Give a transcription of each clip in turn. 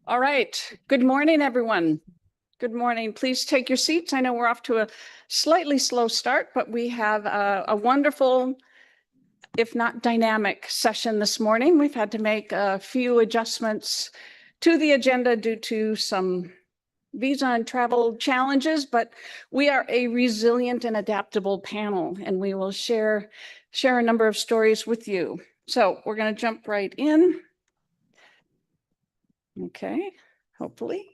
All right. Good morning, everyone. Good morning. Please take your seats. I know we're off to a slightly slow start, but we have a wonderful, if not dynamic, session this morning. We've had to make a few adjustments to the agenda due to some visa and travel challenges, but we are a resilient and adaptable panel, and we will share a number of stories with you. So we're going to jump right in. Okay, hopefully.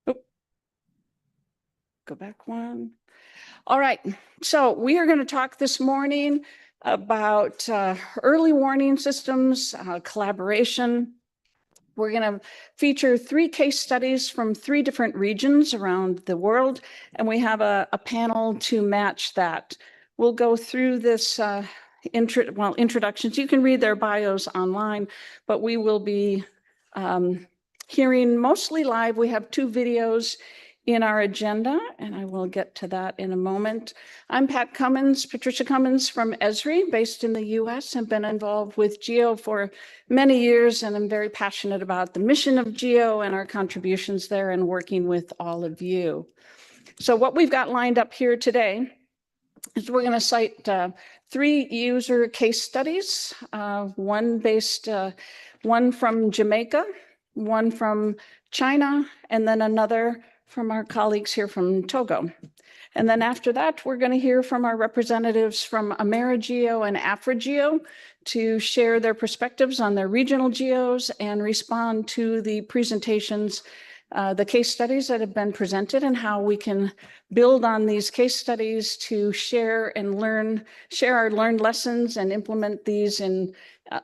Go back one. All right, so we are going to talk this morning about early warning systems, collaboration. We're going to feature 3 case studies from 3 different regions around the world, and we have a panel to match that. We'll go through this introductions. You can read their bios online, but we will be hearing mostly live. We have 2 videos in our agenda, and I will get to that in a moment. I'm Patricia Cummins from Esri, based in the US, and been involved with GEO for many years, and I'm very passionate about the mission of GEO and our contributions there and working with all of you. So what we've got lined up here today is we're going to cite 3 user case studies, one from Jamaica, one from China, and then another from our colleagues here from Togo. And then after that, we're going to hear from our representatives from AmeriGeo and AfriGeo to share their perspectives on their regional geos and respond to the presentations, the case studies that have been presented, and how we can build on these case studies to share our learned lessons and implement these and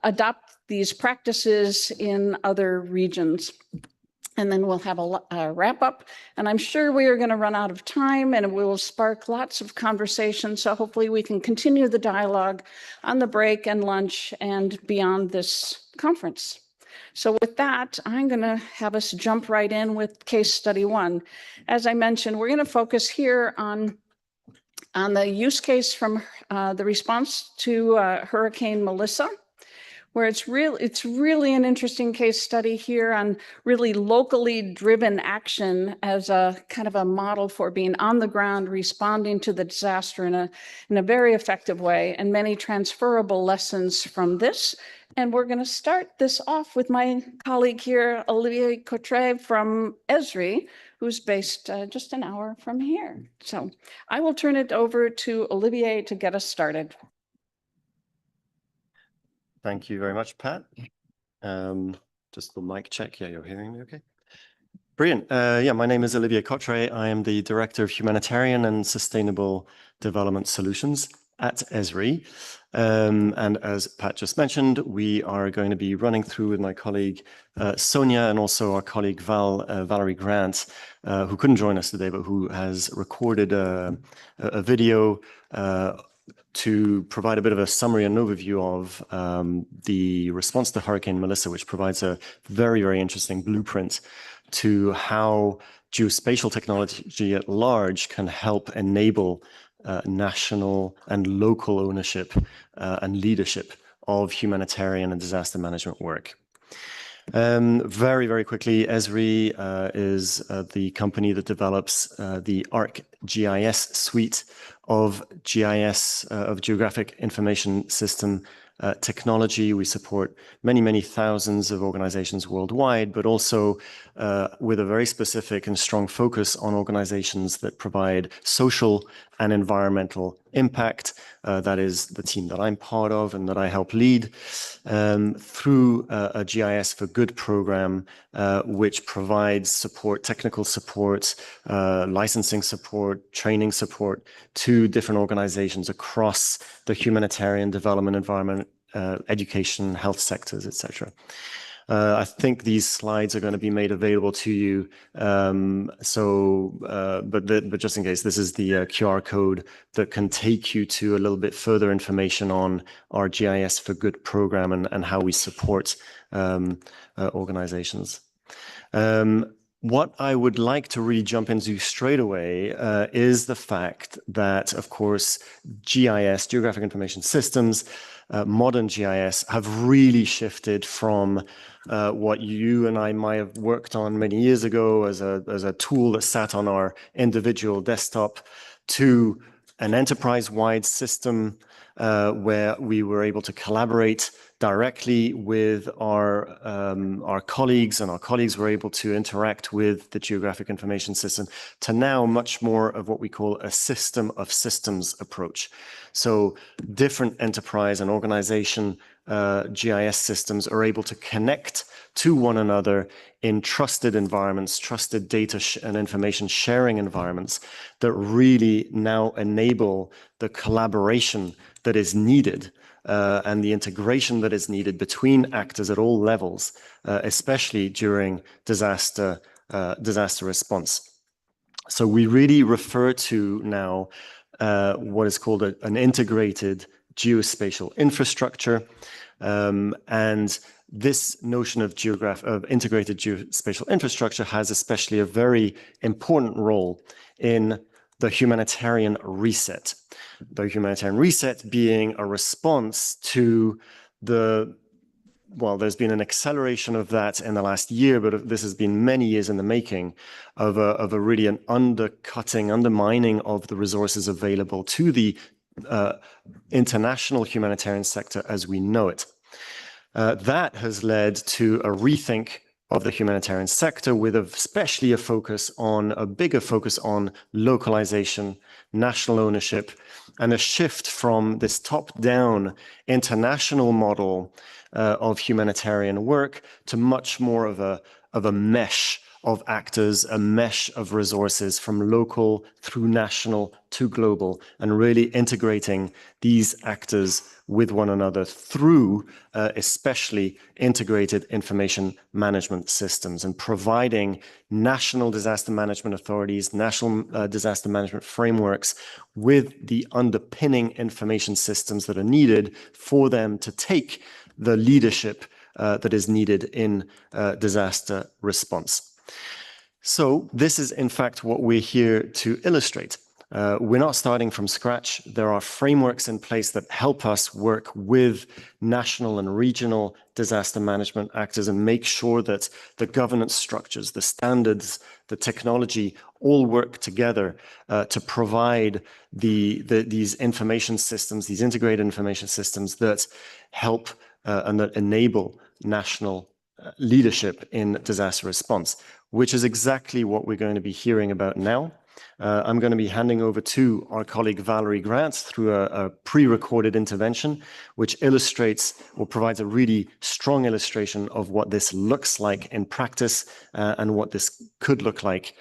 adopt these practices in other regions. And then we'll have a wrap up, and I'm sure we are going to run out of time, and it will spark lots of conversation. So hopefully we can continue the dialogue on the break and lunch and beyond this conference. So with that, I'm going to have us jump right in with case study 1. As I mentioned, we're going to focus here on the use case from the response to Hurricane Melissa, where it's really an interesting case study here on really locally driven action as a kind of a model for being on the ground, responding to the disaster in a very effective way, and many transferable lessons from this. And we're going to start this off with my colleague here, Olivier Cottret from Esri, who's based just an hour from here. So I will turn it over to Olivier to get us started. Thank you very much, Pat. Just the mic check. Yeah, you're hearing me okay? Brilliant. Yeah, my name is Olivier Cottret. I am the Director of Humanitarian and Sustainable Development Solutions at Esri. And as Pat just mentioned, we are going to be running through with my colleague Sonia, and also our colleague Valerie Grant, who couldn't join us today, but who has recorded a video to provide a bit of a summary and overview of the response to Hurricane Melissa, which provides a very, very interesting blueprint to how geospatial technology at large can help enable national and local ownership and leadership of humanitarian and disaster management work. Very, very quickly, Esri is the company that develops the ArcGIS suite of GIS, of Geographic Information System technology. We support many, many thousands of organizations worldwide, but also with a very specific and strong focus on organizations that provide social and environmental impact. That is the team that I'm part of and that I help lead through a GIS for Good program, which provides support, technical support, licensing support, training support to different organizations across the humanitarian, development, environment, education, health sectors, etc. I think these slides are going to be made available to you. But just in case, this is the QR code that can take you to a little bit further information on our GIS for Good program and how we support organizations. What I would like to really jump into straight away is the fact that, of course, GIS, Geographic Information Systems, modern GIS, have really shifted from what you and I might have worked on many years ago as a tool that sat on our individual desktop to an enterprise-wide system where we were able to collaborate directly with our colleagues, and our colleagues were able to interact with the geographic information system, to now much more of what we call a system of systems approach. So different enterprise and organization GIS systems are able to connect to one another in trusted environments, trusted data and information sharing environments that really now enable the collaboration that is needed and the integration that is needed between actors at all levels, especially during disaster response. So we really refer to now what is called an integrated geospatial infrastructure. And this notion of integrated geospatial infrastructure has especially a very important role in the humanitarian reset. The humanitarian reset being a response to there's been an acceleration of that in the last year, but this has been many years in the making of a really an undermining of the resources available to the international humanitarian sector as we know it. That has led to a rethink of the humanitarian sector with especially a bigger focus on localization, national ownership, and a shift from this top-down international model of humanitarian work to much more of a mesh of actors, a mesh of resources from local through national to global, and really integrating these actors with one another through especially integrated information management systems, and providing national disaster management authorities, national disaster management frameworks with the underpinning information systems that are needed for them to take the leadership that is needed in disaster response. So this is in fact what we're here to illustrate. We're not starting from scratch. There are frameworks in place that help us work with national and regional disaster management actors and make sure that the governance structures, the standards, the technology all work together to provide these information systems, these integrated information systems that help and that enable national leadership in disaster response, which is exactly what we're going to be hearing about now. I'm going to be handing over to our colleague Valerie Grant through a pre-recorded intervention, which illustrates or provides a really strong illustration of what this looks like in practice and what this could look like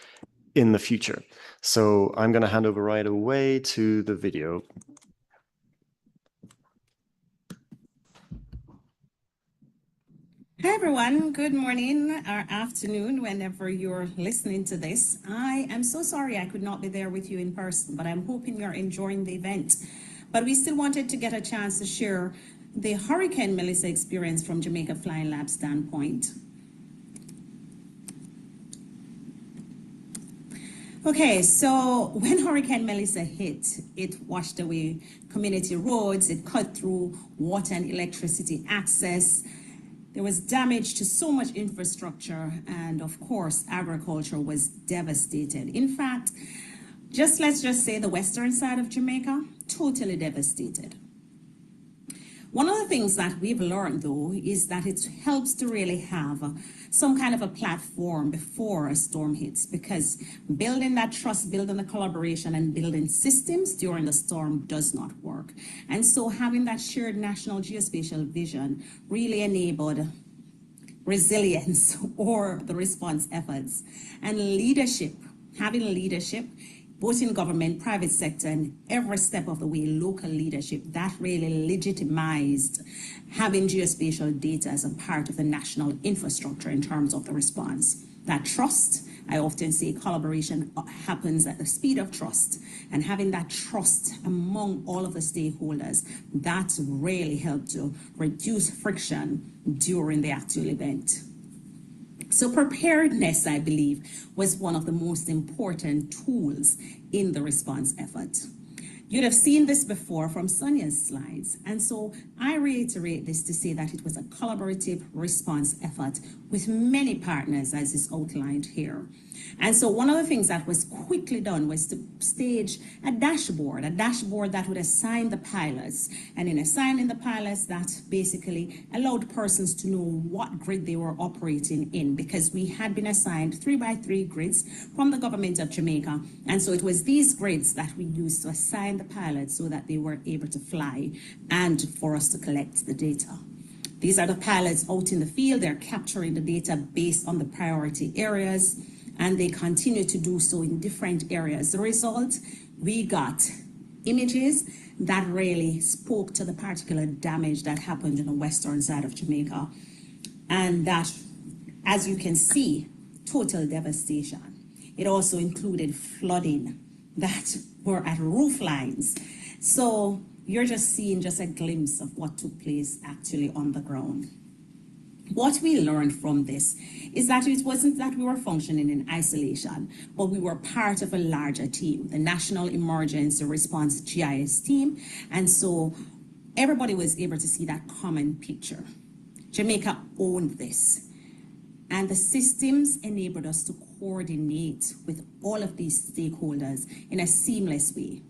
in the future. So I'm going to hand over right away to the video. Hi everyone, good morning or afternoon whenever you're listening to this. I am so sorry I could not be there with you in person, but I'm hoping you're enjoying the event. But we still wanted to get a chance to share the Hurricane Melissa experience from Jamaica Flying Lab standpoint. Okay, so when Hurricane Melissa hit, it washed away community roads, it cut through water and electricity access. There was damage to so much infrastructure, and of course, agriculture was devastated. In fact, let's just say the western side of Jamaica, totally devastated. One of the things that we've learned, though, is that it helps to really have some kind of a platform before a storm hits, because building that trust, building the collaboration, and building systems during the storm does not work. And so having that shared national geospatial vision really enabled resilience or the response efforts. And leadership, having leadership, both in government, private sector, and every step of the way, local leadership, that really legitimized having geospatial data as a part of the national infrastructure in terms of the response. That trust, I often say collaboration happens at the speed of trust, and having that trust among all of the stakeholders, that's really helped to reduce friction during the actual event. So preparedness, I believe, was one of the most important tools in the response effort. You'd have seen this before from Sonia's slides. And so I reiterate this to say that it was a collaborative response effort with many partners, as is outlined here. And so one of the things that was quickly done was to stage a dashboard that would assign the pilots. And in assigning the pilots, that basically allowed persons to know what grid they were operating in, because we had been assigned 3x3 grids from the government of Jamaica. And so it was these grids that we used to assign the pilots so that they were able to fly and for us to collect the data. These are the pilots out in the field. They're capturing the data based on the priority areas, and they continue to do so in different areas. The result, we got images that really spoke to the particular damage that happened in the western side of Jamaica. And that, as you can see, total devastation. It also included flooding that were at roof lines. So you're just seeing just a glimpse of what took place actually on the ground. What we learned from this is that it wasn't that we were functioning in isolation, but we were part of a larger team, the National Emergency Response GIS team. And so everybody was able to see that common picture. Jamaica owned this. And the systems enabled us to coordinate with all of these stakeholders in a seamless way.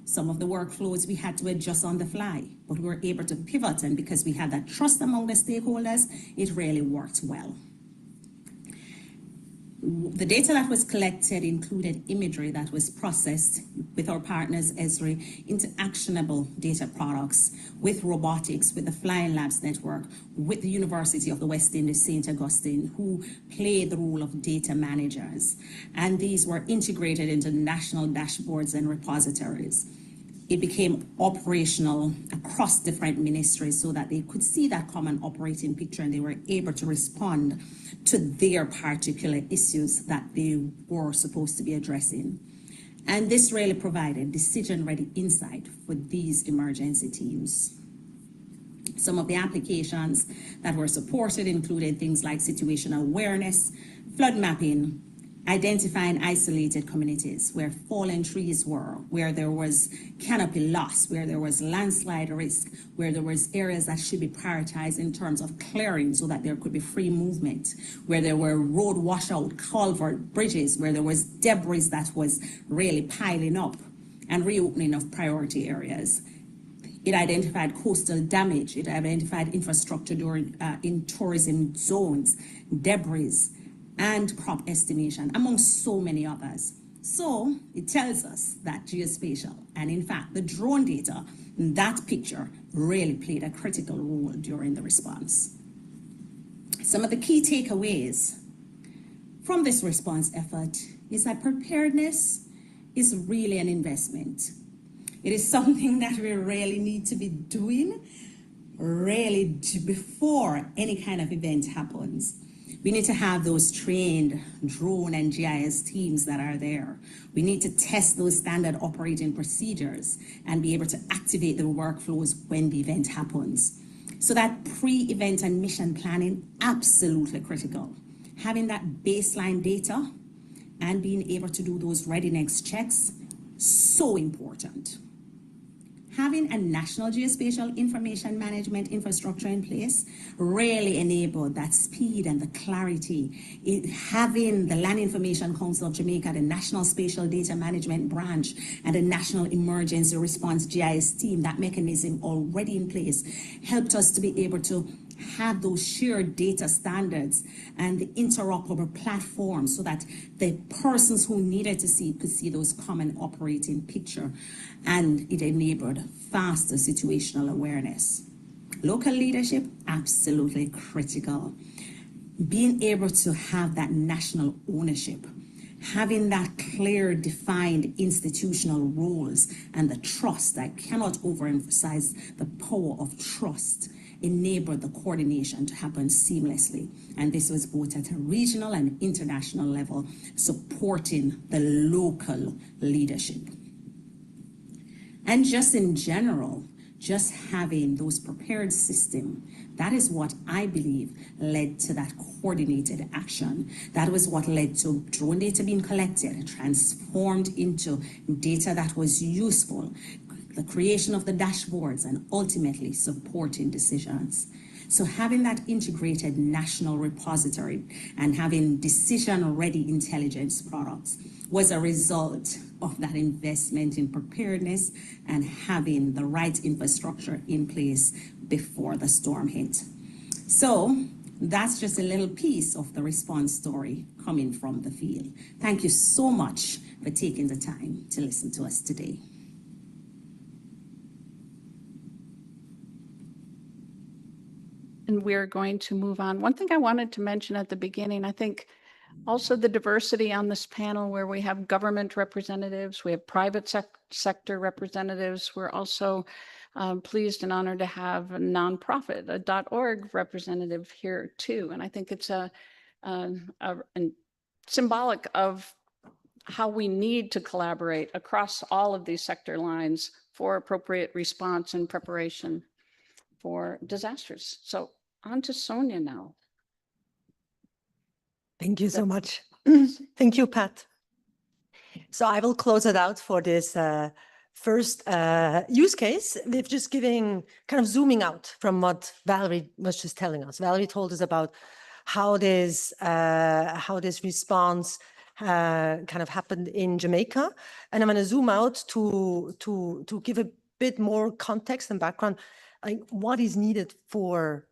Some of the workflows we had to adjust on the fly, but we were able to pivot, and because we had that trust among the stakeholders, it really worked well. The data that was collected included imagery that was processed with our partners Esri into actionable data products, with robotics, with the Flying Labs Network, with the University of the West Indies, St. Augustine, who played the role of data managers. And these were integrated into national dashboards and repositories. It became operational across different ministries so that they could see that common operating picture and they were able to respond to their particular issues that they were supposed to be addressing. And this really provided decision-ready insight for these emergency teams. Some of the applications that were supported included things like situational awareness, flood mapping, identifying isolated communities where fallen trees were, where there was canopy loss, where there was landslide risk, where there was areas that should be prioritized in terms of clearing so that there could be free movement, where there were road washout, culvert, bridges, where there was debris that was really piling up, and reopening of priority areas. It identified coastal damage. It identified infrastructure in tourism zones, debris, and crop estimation, among so many others. So it tells us that geospatial, and in fact the drone data, that picture really played a critical role during the response. Some of the key takeaways from this response effort is that preparedness is really an investment. It is something that we really need to be doing really before any kind of event happens. We need to have those trained drone and GIS teams that are there. We need to test those standard operating procedures and be able to activate the workflows when the event happens. So that pre-event and mission planning, absolutely critical. Having that baseline data and being able to do those readiness checks, so important. Having a national geospatial information management infrastructure in place really enabled that speed and the clarity. Having the Land Information Council of Jamaica, the National Spatial Data Management Branch, and the National Emergency Response GIS team, that mechanism already in place, helped us to be able to have those shared data standards and the interoperable platforms so that the persons who needed to see could see those common operating picture, and it enabled faster situational awareness. Local leadership, absolutely critical. Being able to have that national ownership, having that clear, defined institutional roles and the trust, I cannot overemphasize the power of trust, enabled the coordination to happen seamlessly. And this was both at a regional and international level, supporting the local leadership. And just in general, just having those prepared systems, that is what I believe led to that coordinated action. That was what led to drone data being collected, transformed into data that was useful, the creation of the dashboards, and ultimately supporting decisions. So having that integrated national repository and having decision-ready intelligence products was a result of that investment in preparedness and having the right infrastructure in place before the storm hit. So that's just a little piece of the response story coming from the field. Thank you so much for taking the time to listen to us today. And we're going to move on. One thing I wanted to mention at the beginning, I think also the diversity on this panel where we have government representatives, we have private sector representatives. We're also pleased and honored to have a nonprofit, a .org representative here too. And I think it's a symbolic of how we need to collaborate across all of these sector lines for appropriate response and preparation for disasters. So on to Sonia now. Thank you so much. Thank you, Pat. So I will close it out for this first use case with just giving, kind of zooming out from what Valerie was just telling us. Valerie told us about how this response kind of happened in Jamaica. And I'm going to zoom out to give a bit more context and background, like what is needed for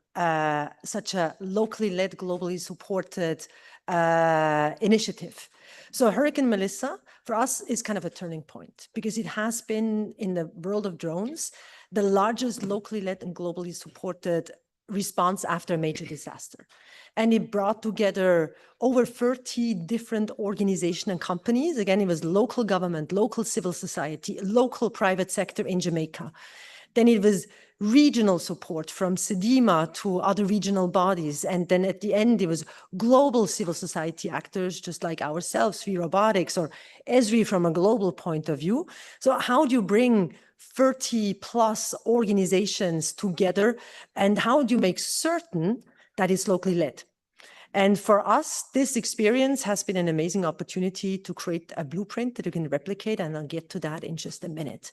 such a locally led, globally supported initiative. So Hurricane Melissa for us is kind of a turning point because it has been in the world of drones, the largest locally led and globally supported response after a major disaster. And it brought together over 30 different organizations and companies. Again, it was local government, local civil society, local private sector in Jamaica. Then it was regional support from SEDIMA to other regional bodies. And then at the end, it was global civil society actors, just like ourselves, V Robotics or Esri from a global point of view. So how do you bring 30 plus organizations together? And how do you make certain that it's locally led? And for us, this experience has been an amazing opportunity to create a blueprint that you can replicate, and I'll get to that in just a minute.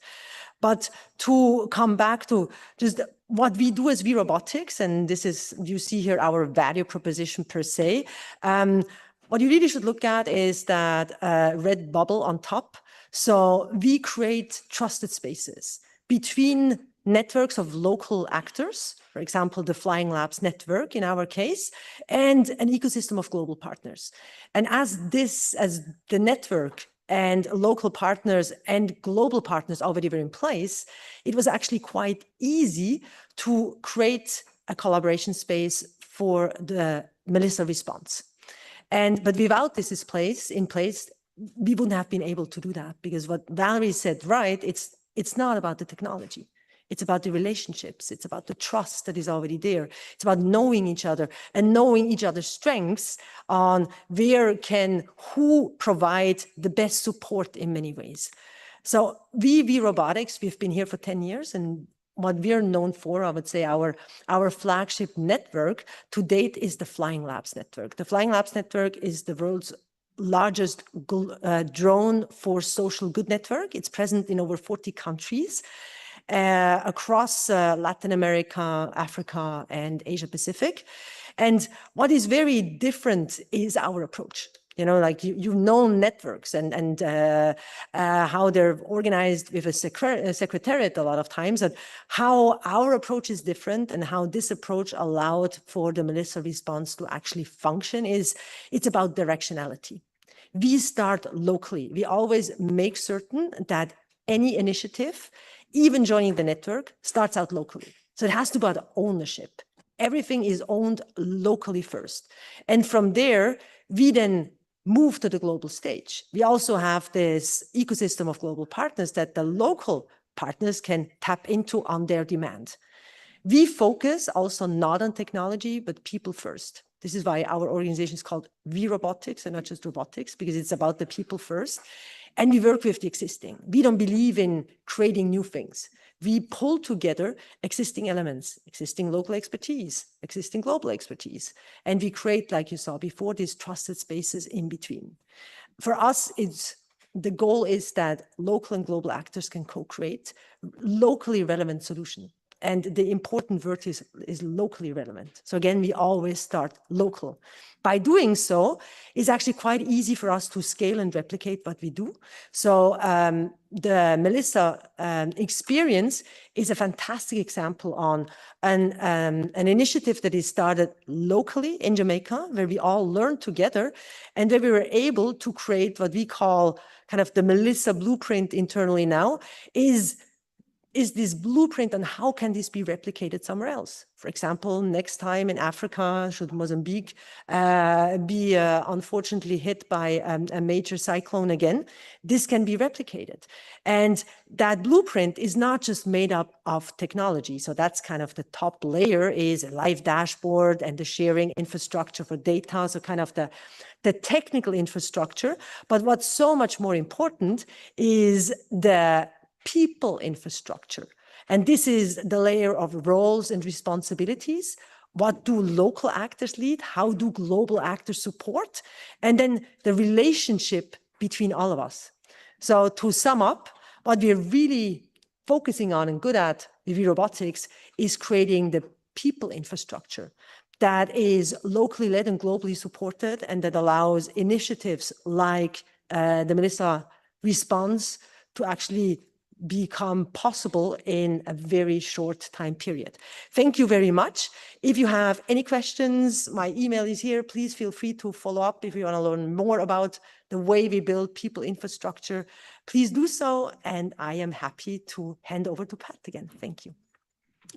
But to come back to just what we do as V Robotics, and this is, you see here our value proposition per se, what you really should look at is that red bubble on top. So we create trusted spaces between networks of local actors, for example, the Flying Labs network in our case, and an ecosystem of global partners. And as the network and local partners and global partners already were in place, it was actually quite easy to create a collaboration space for the Melissa response. But without this in place, we wouldn't have been able to do that, because what Valerie said, right, it's not about the technology. It's about the relationships. It's about the trust that is already there. It's about knowing each other and knowing each other's strengths on who provide the best support in many ways. So V Robotics, we've been here for 10 years, and what we're known for, I would say our flagship network to date is the Flying Labs network. The Flying Labs network is the world's largest drone for social good network. It's present in over 40 countries. Across Latin America, Africa, and Asia Pacific. And what is very different is our approach. You know, like you've known networks and how they're organized with a secretariat a lot of times, and how our approach is different and how this approach allowed for the Melissa response to actually function is it's about directionality. We start locally. We always make certain that any initiative, even joining the network, starts out locally. So it has to be about ownership. Everything is owned locally first. And from there, we then move to the global stage. We also have this ecosystem of global partners that the local partners can tap into on their demand. We focus also not on technology, but people first. This is why our organization is called V Robotics and not just robotics, because it's about the people first. And we work with the existing. We don't believe in creating new things. We pull together existing elements, existing local expertise, existing global expertise, and we create, like you saw before, these trusted spaces in between. For us, the goal is that local and global actors can co-create locally relevant solutions. And the important word is locally relevant. So again, we always start local. By doing so, it's actually quite easy for us to scale and replicate what we do. So the Melissa experience is a fantastic example on an initiative that is started locally in Jamaica, where we all learned together and where we were able to create what we call kind of the Melissa blueprint internally now, is this blueprint on how can this be replicated somewhere else? For example, next time in Africa, should Mozambique be unfortunately hit by a major cyclone again, this can be replicated. And that blueprint is not just made up of technology. So that's kind of the top layer is a live dashboard and the sharing infrastructure for data. So kind of the technical infrastructure. But what's so much more important is the people infrastructure. And this is the layer of roles and responsibilities. What do local actors lead? How do global actors support? And then the relationship between all of us. So to sum up, what we're really focusing on and good at with robotics is creating the people infrastructure that is locally led and globally supported, and that allows initiatives like the Melissa response to actually become possible in a very short time period. Thank you very much. If you have any questions, my email is here. Please feel free to follow up if you want to learn more about the way we build people infrastructure. Please do so, and I am happy to hand over to Pat again. Thank you.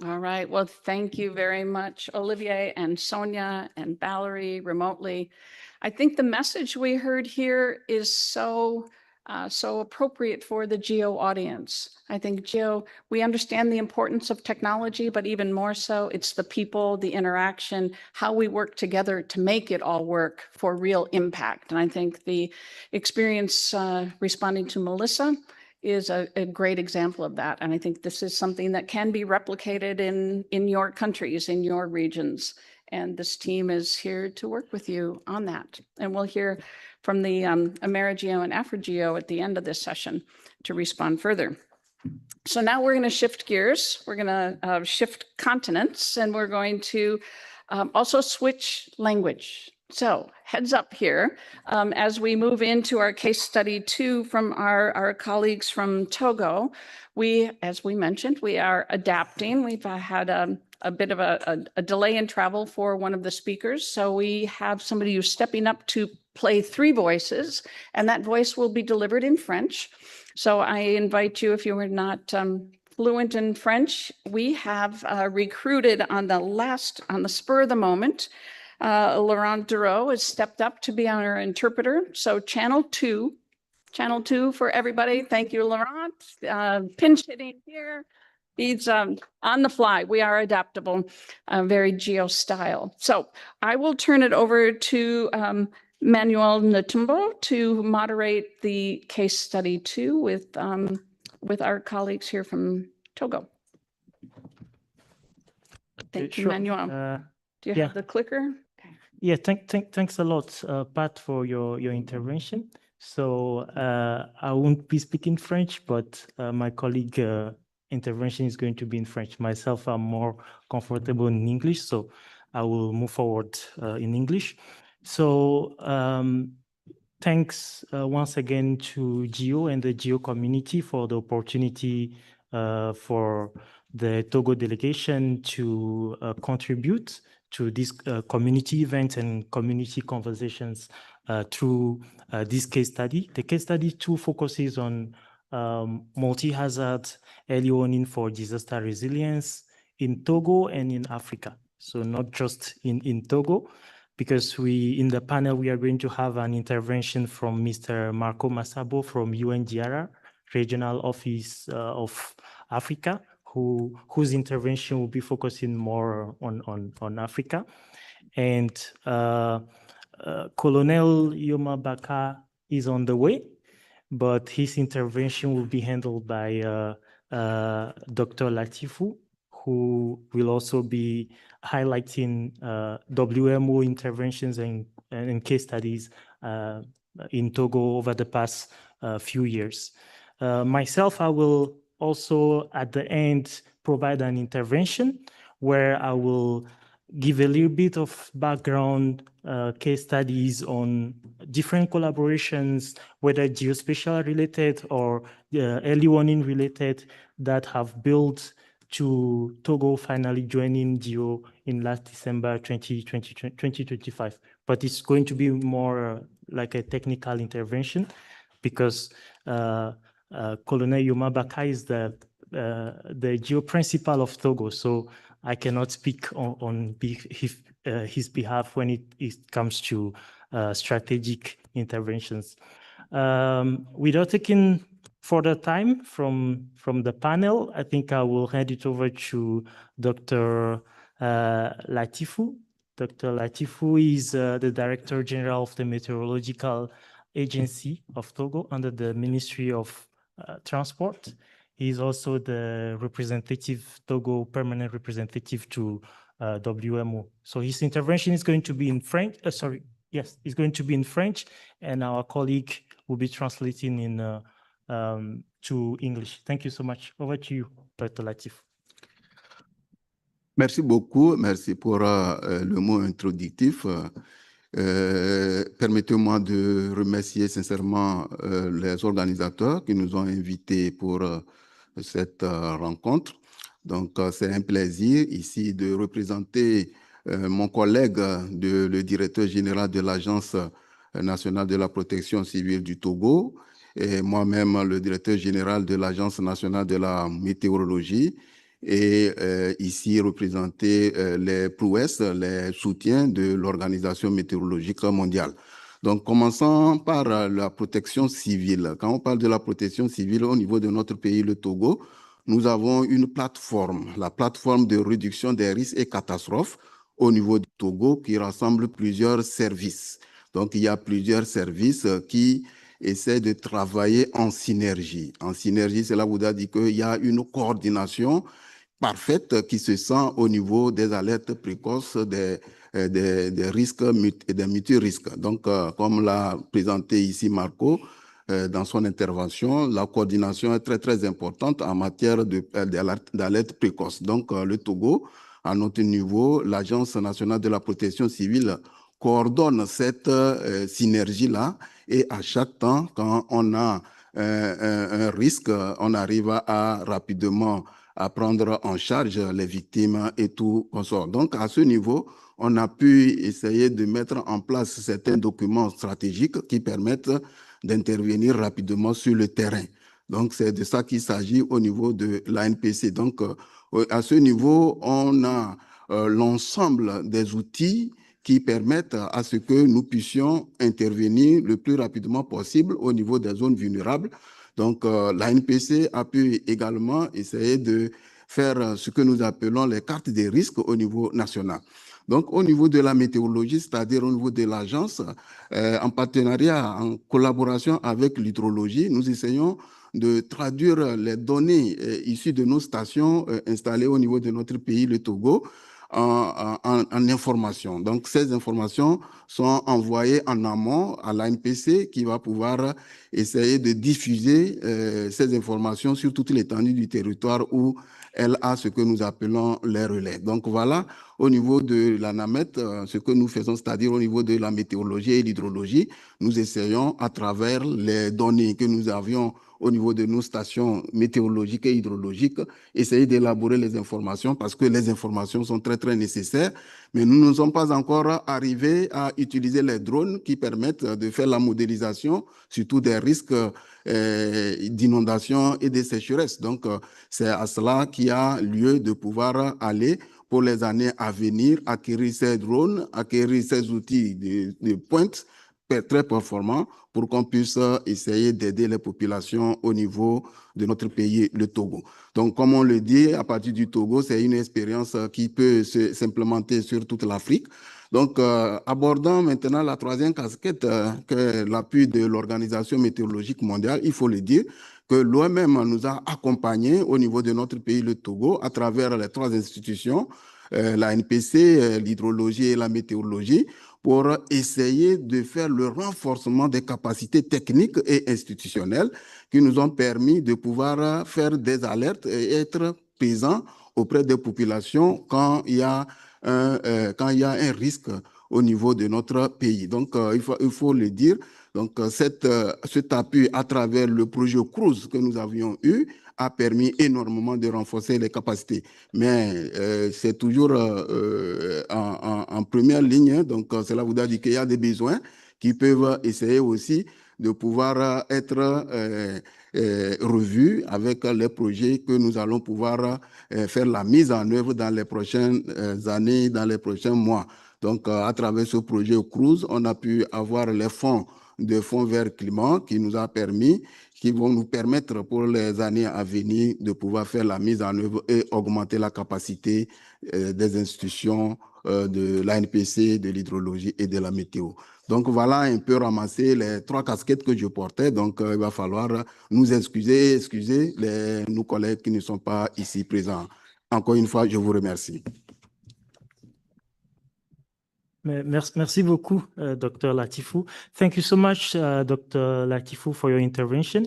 All right. Well, thank you very much, Olivier and Sonia and Valerie remotely. I think the message we heard here is so appropriate for the GEO audience. I think GEO, we understand the importance of technology, but even more so, it's the people, the interaction, how we work together to make it all work for real impact. And I think the experience responding to Melissa is a great example of that. And I think this is something that can be replicated in your countries, in your regions. And this team is here to work with you on that. And we'll hear from the AmeriGeo and AfriGeo at the end of this session to respond further. So now we're going to shift gears. We're going to shift continents, and we're going to also switch language. So heads up here, as we move into our case study 2 from our colleagues from Togo, as we mentioned, we are adapting. We've had a bit of a delay in travel for one of the speakers. So we have somebody who's stepping up to play 3 voices, and that voice will be delivered in French. So I invite you, if you are not fluent in French, we have recruited on the spur of the moment. Laurent Dureau has stepped up to be our interpreter. So channel 2 for everybody. Thank you, Laurent. Pinch hitting here. He's on the fly. We are adaptable, very GEO style. So I will turn it over to Manuel Natumbo to moderate the case study 2 with our colleagues here from Togo. Thank you, Manuel. Do you have the clicker? Okay. Yeah, thanks a lot, Pat, for your intervention. So I won't be speaking French, but my colleague intervention is going to be in French. Myself, I'm more comfortable in English, so I will move forward in English. So thanks once again to GEO and the GEO community for the opportunity for the Togo delegation to contribute to this community event and community conversations through this case study. The case study 2 focuses on multi-hazard early warning for disaster resilience in Togo and in Africa. So not just in Togo, because in the panel, we are going to have an intervention from Mr. Marco Masabo from UNGRR, Regional Office of Africa, whose intervention will be focusing more on Africa. And Colonel Yoma Baka is on the way, but his intervention will be handled by Dr. Latifou, who will also be highlighting WMO interventions and case studies in Togo over the past few years. Myself, I will also at the end provide an intervention where I will give a little bit of background case studies on different collaborations, whether geospatial related or early warning related, that have built to Togo finally joining GEO in last December 2025. But it's going to be more like a technical intervention because Colonel Yoma Baka is the GEO principal of Togo. So I cannot speak on his behalf when it comes to strategic interventions. Without taking further time from the panel, I think I will hand it over to Dr. Latifou. Dr. Latifou is the Director General of the Meteorological Agency of Togo under the Ministry of Transport. He is also the Togo permanent representative to WMO. So his intervention is going to be in French. Yes, it's going to be in French, and our colleague will be translating in to English. Thank you so much. Over to you, Dr. Latif. Merci beaucoup. Merci pour le mot introductif. Permettez-moi de remercier sincèrement les organisateurs qui nous ont invités pour cette rencontre. Donc, c'est un plaisir ici de représenter mon collègue, le directeur général de l'Agence nationale de la protection civile du Togo, et moi-même le directeur général de l'Agence nationale de la météorologie, et ici représenter les prouesses, les soutiens de l'Organisation météorologique mondiale. Donc, commençons par la protection civile. Quand on parle de la protection civile au niveau de notre pays, le Togo, nous avons une plateforme, la plateforme de réduction des risques et catastrophes au niveau du Togo qui rassemble plusieurs services. Donc, il y a plusieurs services qui essaient de travailler en synergie. En synergie, cela voudrait dire qu'il y a une coordination parfaite qui se sent au niveau des alertes précoces, des risques et des multirisques. Donc, comme l'a présenté ici Marco, dans son intervention, la coordination est très, très importante en matière d'alerte précoce. Donc, le Togo, à notre niveau, l'Agence nationale de la protection civile coordonne cette synergie-là et à chaque temps, quand on a un risque, on arrive à rapidement à prendre en charge les victimes et tout consort. Donc, à ce niveau, on a pu essayer de mettre en place certains documents stratégiques qui permettent d'intervenir rapidement sur le terrain. Donc, c'est de ça qu'il s'agit au niveau de l'ANPC. Donc, à ce niveau, on a l'ensemble des outils qui permettent à ce que nous puissions intervenir le plus rapidement possible au niveau des zones vulnérables. Donc, l'ANPC a pu également essayer de faire ce que nous appelons les cartes des risques au niveau national. Donc, au niveau de la météorologie, c'est-à-dire au niveau de l'agence, en partenariat, en collaboration avec l'hydrologie, nous essayons de traduire les données issues de nos stations installées au niveau de notre pays, le Togo, en information. Donc, ces informations sont envoyées en amont à l'ANPC qui va pouvoir essayer de diffuser ces informations sur toute l'étendue du territoire où elle a ce que nous appelons les relais. Donc, voilà, au niveau de la NAMET, ce que nous faisons, c'est-à-dire au niveau de la météorologie et l'hydrologie, nous essayons à travers les données que nous avions au niveau de nos stations météorologiques et hydrologiques, essayer d'élaborer les informations parce que les informations sont très, très nécessaires. Mais nous ne sommes pas encore arrivés à utiliser les drones qui permettent de faire la modélisation, surtout des risques d'inondation et de sécheresse. Donc, c'est à cela qu'il y a lieu de pouvoir aller pour les années à venir, acquérir ces drones, acquérir ces outils de pointe très performants pour qu'on puisse essayer d'aider les populations au niveau de notre pays, le Togo. Donc, comme on le dit, à partir du Togo, c'est une expérience qui peut s'implémenter sur toute l'Afrique. Donc, abordant maintenant la troisième casquette, que l'appui de l'Organisation météorologique mondiale, il faut le dire que l'OMM nous a accompagnés au niveau de notre pays, le Togo, à travers les 3 institutions, la NPC, l'hydrologie et la météorologie, pour essayer de faire le renforcement des capacités techniques et institutionnelles qui nous ont permis de pouvoir faire des alertes et être présents auprès des populations quand il y a un risque au niveau de notre pays. Donc, il faut le dire. Donc, cet appui à travers le projet CRUISE que nous avions eu a permis énormément de renforcer les capacités. Mais c'est toujours en première ligne. Donc, cela voudrait dire qu'il y a des besoins qui peuvent essayer aussi de pouvoir être revus avec les projets que nous allons pouvoir faire la mise en œuvre dans les prochaines années, dans les prochains mois. Donc, à travers ce projet CRUISE, on a pu avoir les fonds verts climat qui nous a permis, qui vont nous permettre pour les années à venir de pouvoir faire la mise en œuvre et augmenter la capacité des institutions de l'ANPC, de l'hydrologie et de la météo. Donc voilà un peu ramasser les 3 casquettes que je portais. Donc il va falloir nous excuser nos collègues qui ne sont pas ici présents. Encore une fois, je vous remercie. Merci beaucoup, Dr. Latifou. Thank you so much, Dr. Latifou, for your intervention.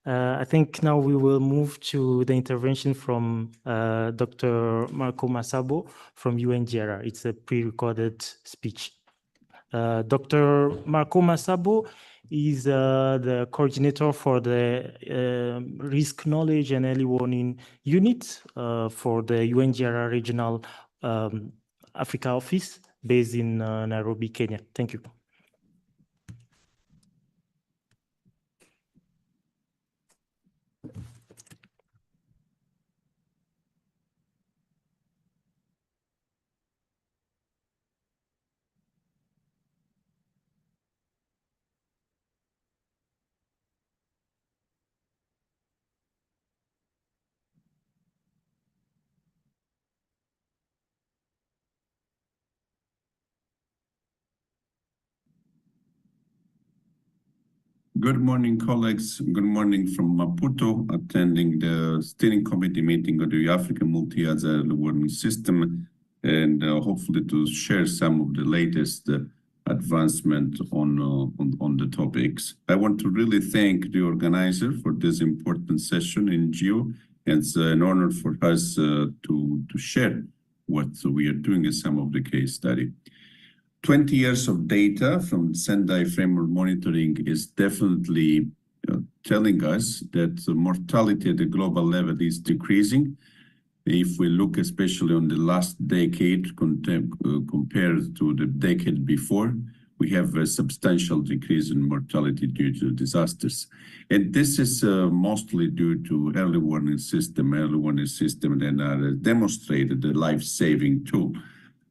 I think now we will move to the intervention from Dr. Marco Masabo from UNGRR. It's a pre-recorded speech. Dr. Marco Masabo is the coordinator for the Risk Knowledge and Early Warning Unit for the UNGRR Regional Africa Office based in Nairobi, Kenya. Thank you. Good morning, colleagues. Good morning from Maputo, attending the steering committee meeting of the African Multi-Hazard Early Warning System, and hopefully to share some of the latest advancement on the topics. I want to really thank the organizer for this important session in GEO. It's an honor for us to share what we are doing in some of the case study. 20 years of data from Sendai Framework Monitoring is definitely telling us that the mortality at the global level is decreasing. If we look especially on the last decade compared to the decade before, we have a substantial decrease in mortality due to disasters. And this is mostly due to early warning system that are demonstrated a life-saving tool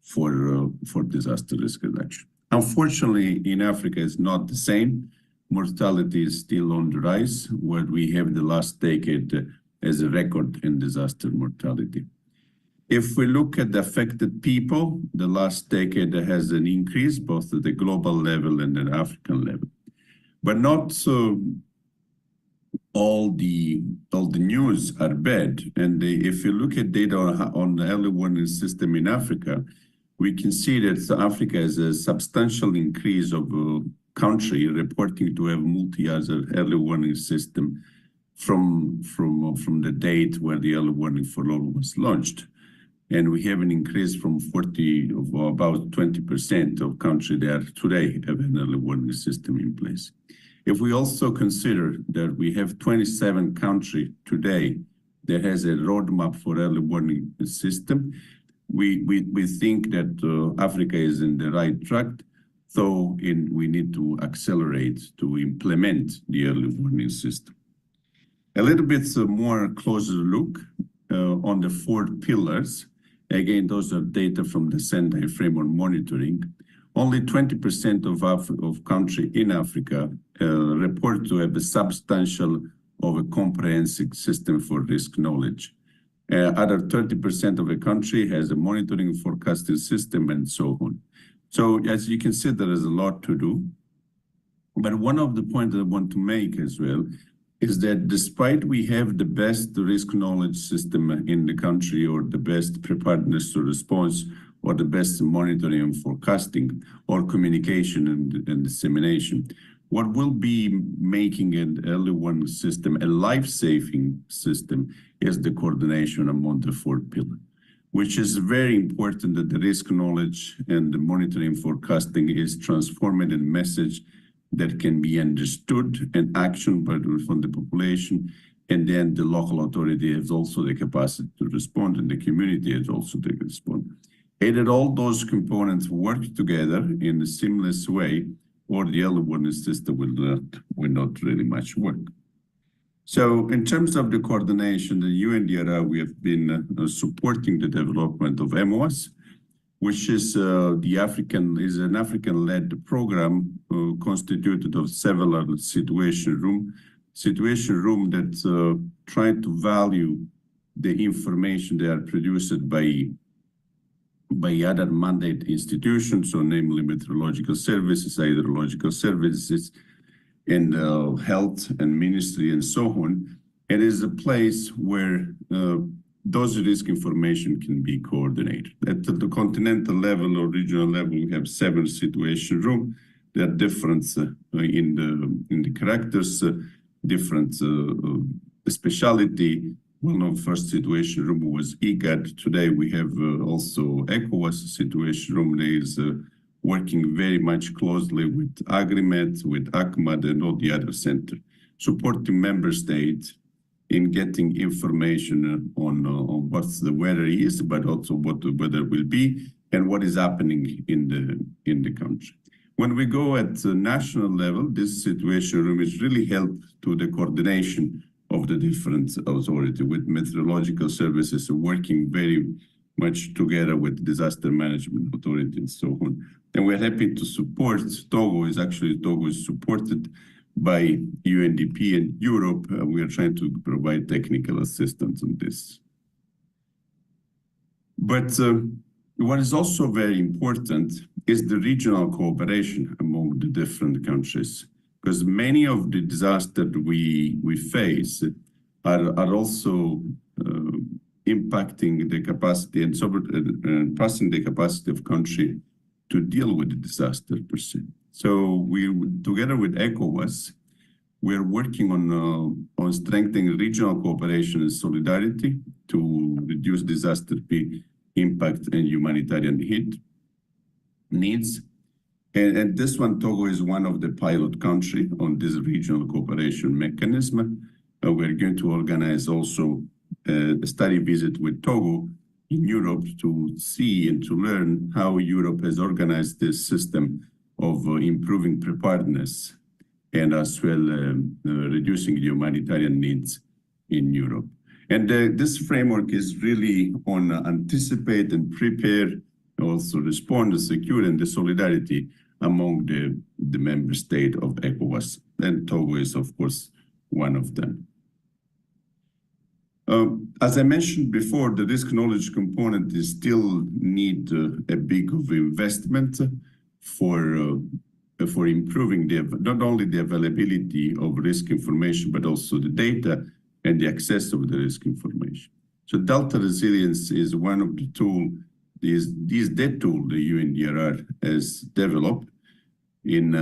for disaster risk reduction. Unfortunately, in Africa, it's not the same. Mortality is still on the rise, where we have the last decade as a record in disaster mortality. If we look at the affected people, the last decade has an increase, both at the global level and the African level. But not all the news are bad. And if you look at data on the early warning system in Africa, we can see that Africa has a substantial increase of country reporting to have multi-hazard early warning system from the date where the early warning for all was launched. And we have an increase from 40 of about 20% of country that today have an early warning system in place. If we also consider that we have 27 countries today that has a roadmap for early warning system, we think that Africa is in the right track, so we need to accelerate to implement the early warning system. A little bit more closer look on the 4 pillars. Again, those are data from the Sendai Framework Monitoring. Only 20% of country in Africa report to have a substantial of a comprehensive system for risk knowledge. Other 30% of the country has a monitoring forecasting system and so on. So as you can see, there is a lot to do. But one of the points I want to make as well is that despite we have the best risk knowledge system in the country, or the best preparedness to response, or the best monitoring and forecasting, or communication and dissemination, what will be making an early warning system a life-saving system is the coordination among the four pillars, which is very important, that the risk knowledge and the monitoring forecasting is transformed in a message that can be understood and actioned from the population. And then the local authority has also the capacity to respond, and the community has also to respond. And that all those components work together in a seamless way, or the early warning system will not really much work. So in terms of the coordination, the UNDRR, we have been supporting the development of MOS, which is an African-led program constituted of several situation room that try to value the information that are produced by other mandate institutions, so namely meteorological services, hydrological services, and health and ministry and so on. It is a place where those risk information can be coordinated. At the continental level or regional level, we have 7 situation rooms. There are difference in the characters, different speciality. One of the first situation room was IGAD. Today we have also ECOWAS situation room. There is working very much closely with AgriMed, with ACMAD, and all the other centers, supporting member states in getting information on what the weather is, but also what the weather will be and what is happening in the country. When we go at the national level, this situation room is really help to the coordination of the different authorities, with meteorological services working very much together with disaster management authority and so on. And we're happy to support. Togo is supported by UNDP and Europe. We are trying to provide technical assistance on this. But what is also very important is the regional cooperation among the different countries, because many of the disasters we face are also impacting the capacity and passing the capacity of country to deal with the disaster per se. So we, together with ECOWAS, we're working on strengthening regional cooperation and solidarity to reduce disaster impact and humanitarian needs. And this one, Togo is one of the pilot country on this regional cooperation mechanism. We're going to organize also a study visit with Togo in Europe to see and to learn how Europe has organized this system of improving preparedness and as well reducing the humanitarian needs in Europe. And this framework is really on anticipate and prepare, also respond, secure, and the solidarity among the member state of ECOWAS. And Togo is, of course, one of them. As I mentioned before, the risk knowledge component is still need a big of investment for improving not only the availability of risk information, but also the data and the access of the risk information. So Delta resilience is one of the tools, the tool the UNDRR has developed in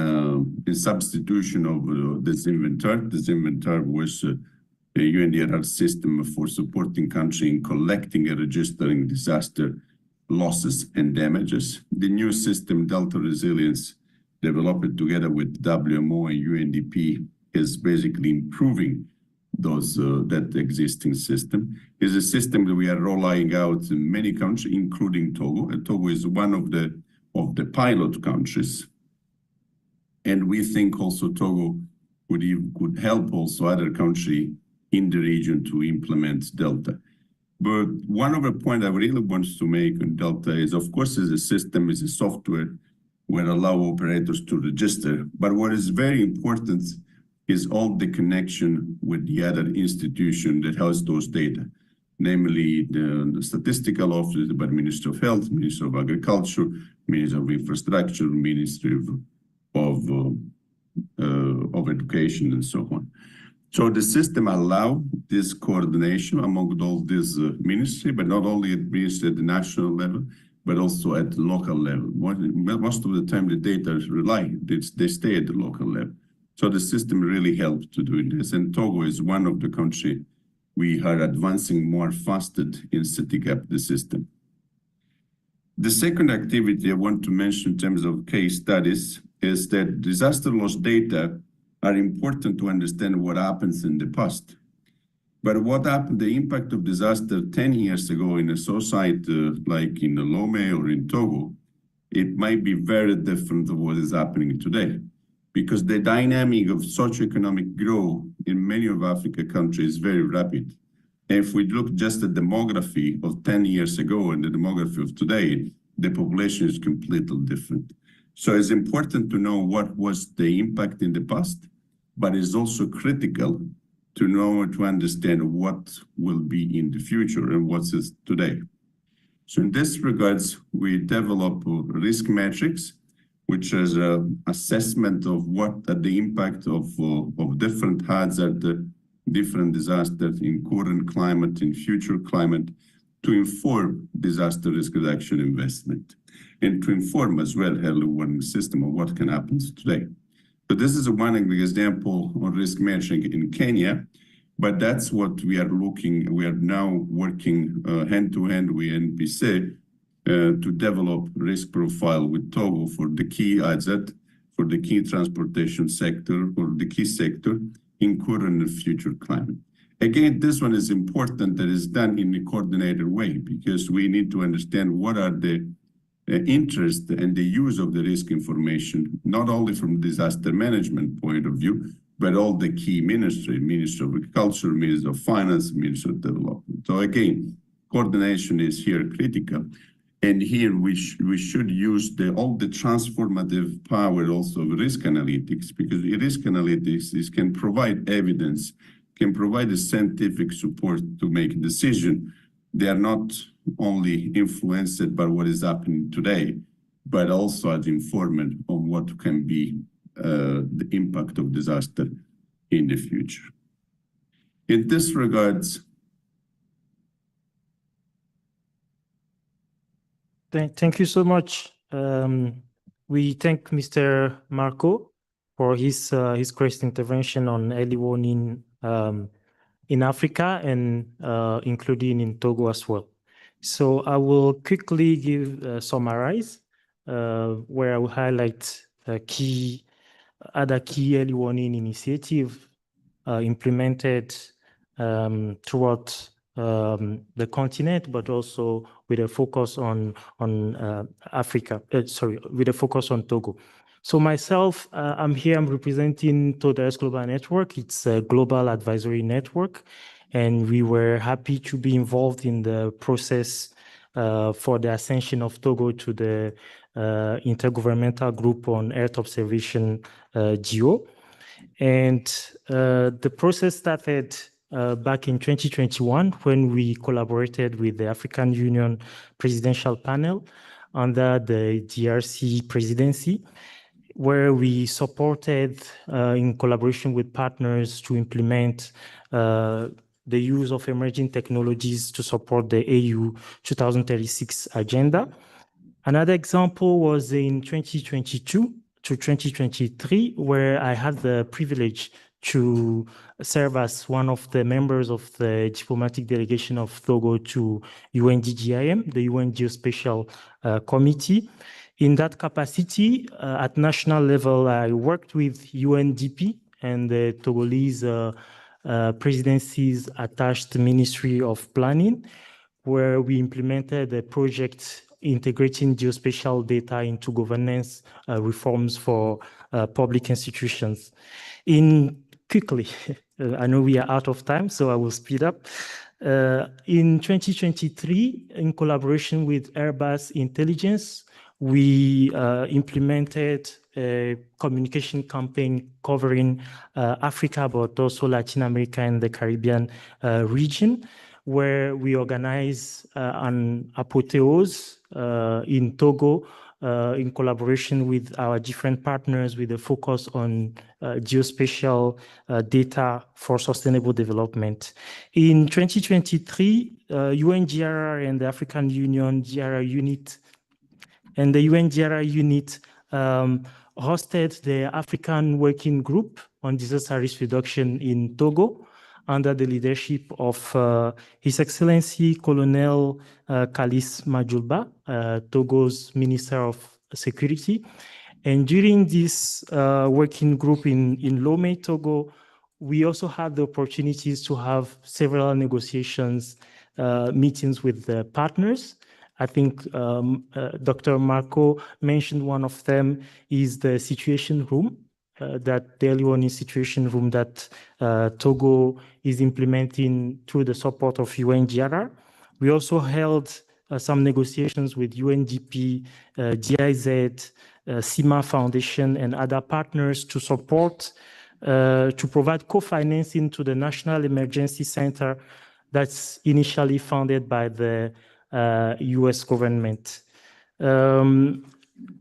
substitution of this inventory. This inventory was a UNDRR system for supporting country in collecting and registering disaster losses and damages. The new system, Delta Resilience, developed together with WMO and UNDP, is basically improving that existing system. Is a system that we are rolling out in many countries, including Togo. And Togo is one of the pilot countries. And we think also Togo could help also other countries in the region to implement Delta. But one of the points I really want to make on Delta is, of course, is a system, is a software where allow operators to register. But what is very important is all the connection with the other institution that has those data, namely the statistical office, the Ministry of Health, Ministry of Agriculture, Ministry of Infrastructure, Ministry of Education, and so on. So the system allows this coordination among all these ministries, but not only at the national level, but also at the local level. Most of the time, the data they stay at the local level. So the system really helps to do this. And Togo is one of the countries we are advancing more faster in setting up the system. The second activity I want to mention in terms of case studies is that disaster loss data are important to understand what happens in the past. But what happened, the impact of disaster 10 years ago in a society like in Lomé or in Togo, it might be very different than what is happening today. Because the dynamic of socioeconomic growth in many of Africa countries is very rapid. And if we look just at demography of 10 years ago and the demography of today, the population is completely different. So it's important to know what was the impact in the past, but it's also critical to know, to understand what will be in the future and what is today. So in this regards, we develop risk metrics, which is an assessment of what are the impact of different hazards, different disasters in current climate, in future climate, to inform disaster risk reduction investment, and to inform as well early warning system of what can happen today. So this is one example on risk measuring in Kenya, but that's what we are looking. We are now working hand to hand with NPC to develop risk profile with Togo for the key hazard, for the key transportation sector, or the key sector in current and future climate. Again, this one is important that is done in a coordinated way, because we need to understand what are the interest and the use of the risk information, not only from disaster management point of view, but all the key ministry, Ministry of Agriculture, Ministry of Finance, Ministry of Development. So again, coordination is here critical. And here we should use all the transformative power also of risk analytics, because risk analytics can provide evidence, can provide a scientific support to make a decision. They are not only influenced by what is happening today, but also as informant on what can be the impact of disaster in the future. In this regards, Thank you so much. We thank Mr. Marco for his great intervention on early warning in Africa and including in Togo as well. So I will quickly summarize where I will highlight other key early warning initiative implemented throughout the continent, but also with a focus on Africa. With a focus on Togo. So myself, I'm representing TODAS Global Network. It's a global advisory network, and we were happy to be involved in the process for the ascension of Togo to the Intergovernmental Group on Earth Observation, GEO. And the process started back in 2021 when we collaborated with the African Union Presidential Panel under the DRC presidency, where we supported in collaboration with partners to implement the use of emerging technologies to support the AU 2036 agenda. Another example was in 2022 to 2023, where I had the privilege to serve as one of the members of the diplomatic delegation of Togo to UNDGIM, the UN Geospatial Committee. In that capacity, at national level, I worked with UNDP and the Togolese presidency's attached Ministry of Planning, where we implemented a project integrating geospatial data into governance reforms for public institutions. Quickly, I know we are out of time, so I will speed up. In 2023, in collaboration with Airbus Intelligence, we implemented a communication campaign covering Africa, but also Latin America and the Caribbean region, where we organize an apotheose in Togo in collaboration with our different partners with a focus on geospatial data for sustainable development. In 2023, UNGRR and the African Union GRR unit and the UNGRR unit hosted the African Working Group on Disaster Risk Reduction in Togo under the leadership of His Excellency Colonel Kalis Majulba, Togo's Minister of Security. And during this working group in Lomé, Togo, we also had the opportunities to have several negotiations, meetings with the partners. I think Dr. Marco mentioned one of them is the situation room, that the early warning situation room that Togo is implementing through the support of UNGRR. We also held some negotiations with UNDP, GIZ, CIMA Foundation, and other partners to support, to provide co-financing to the National Emergency Center that's initially funded by the US government. In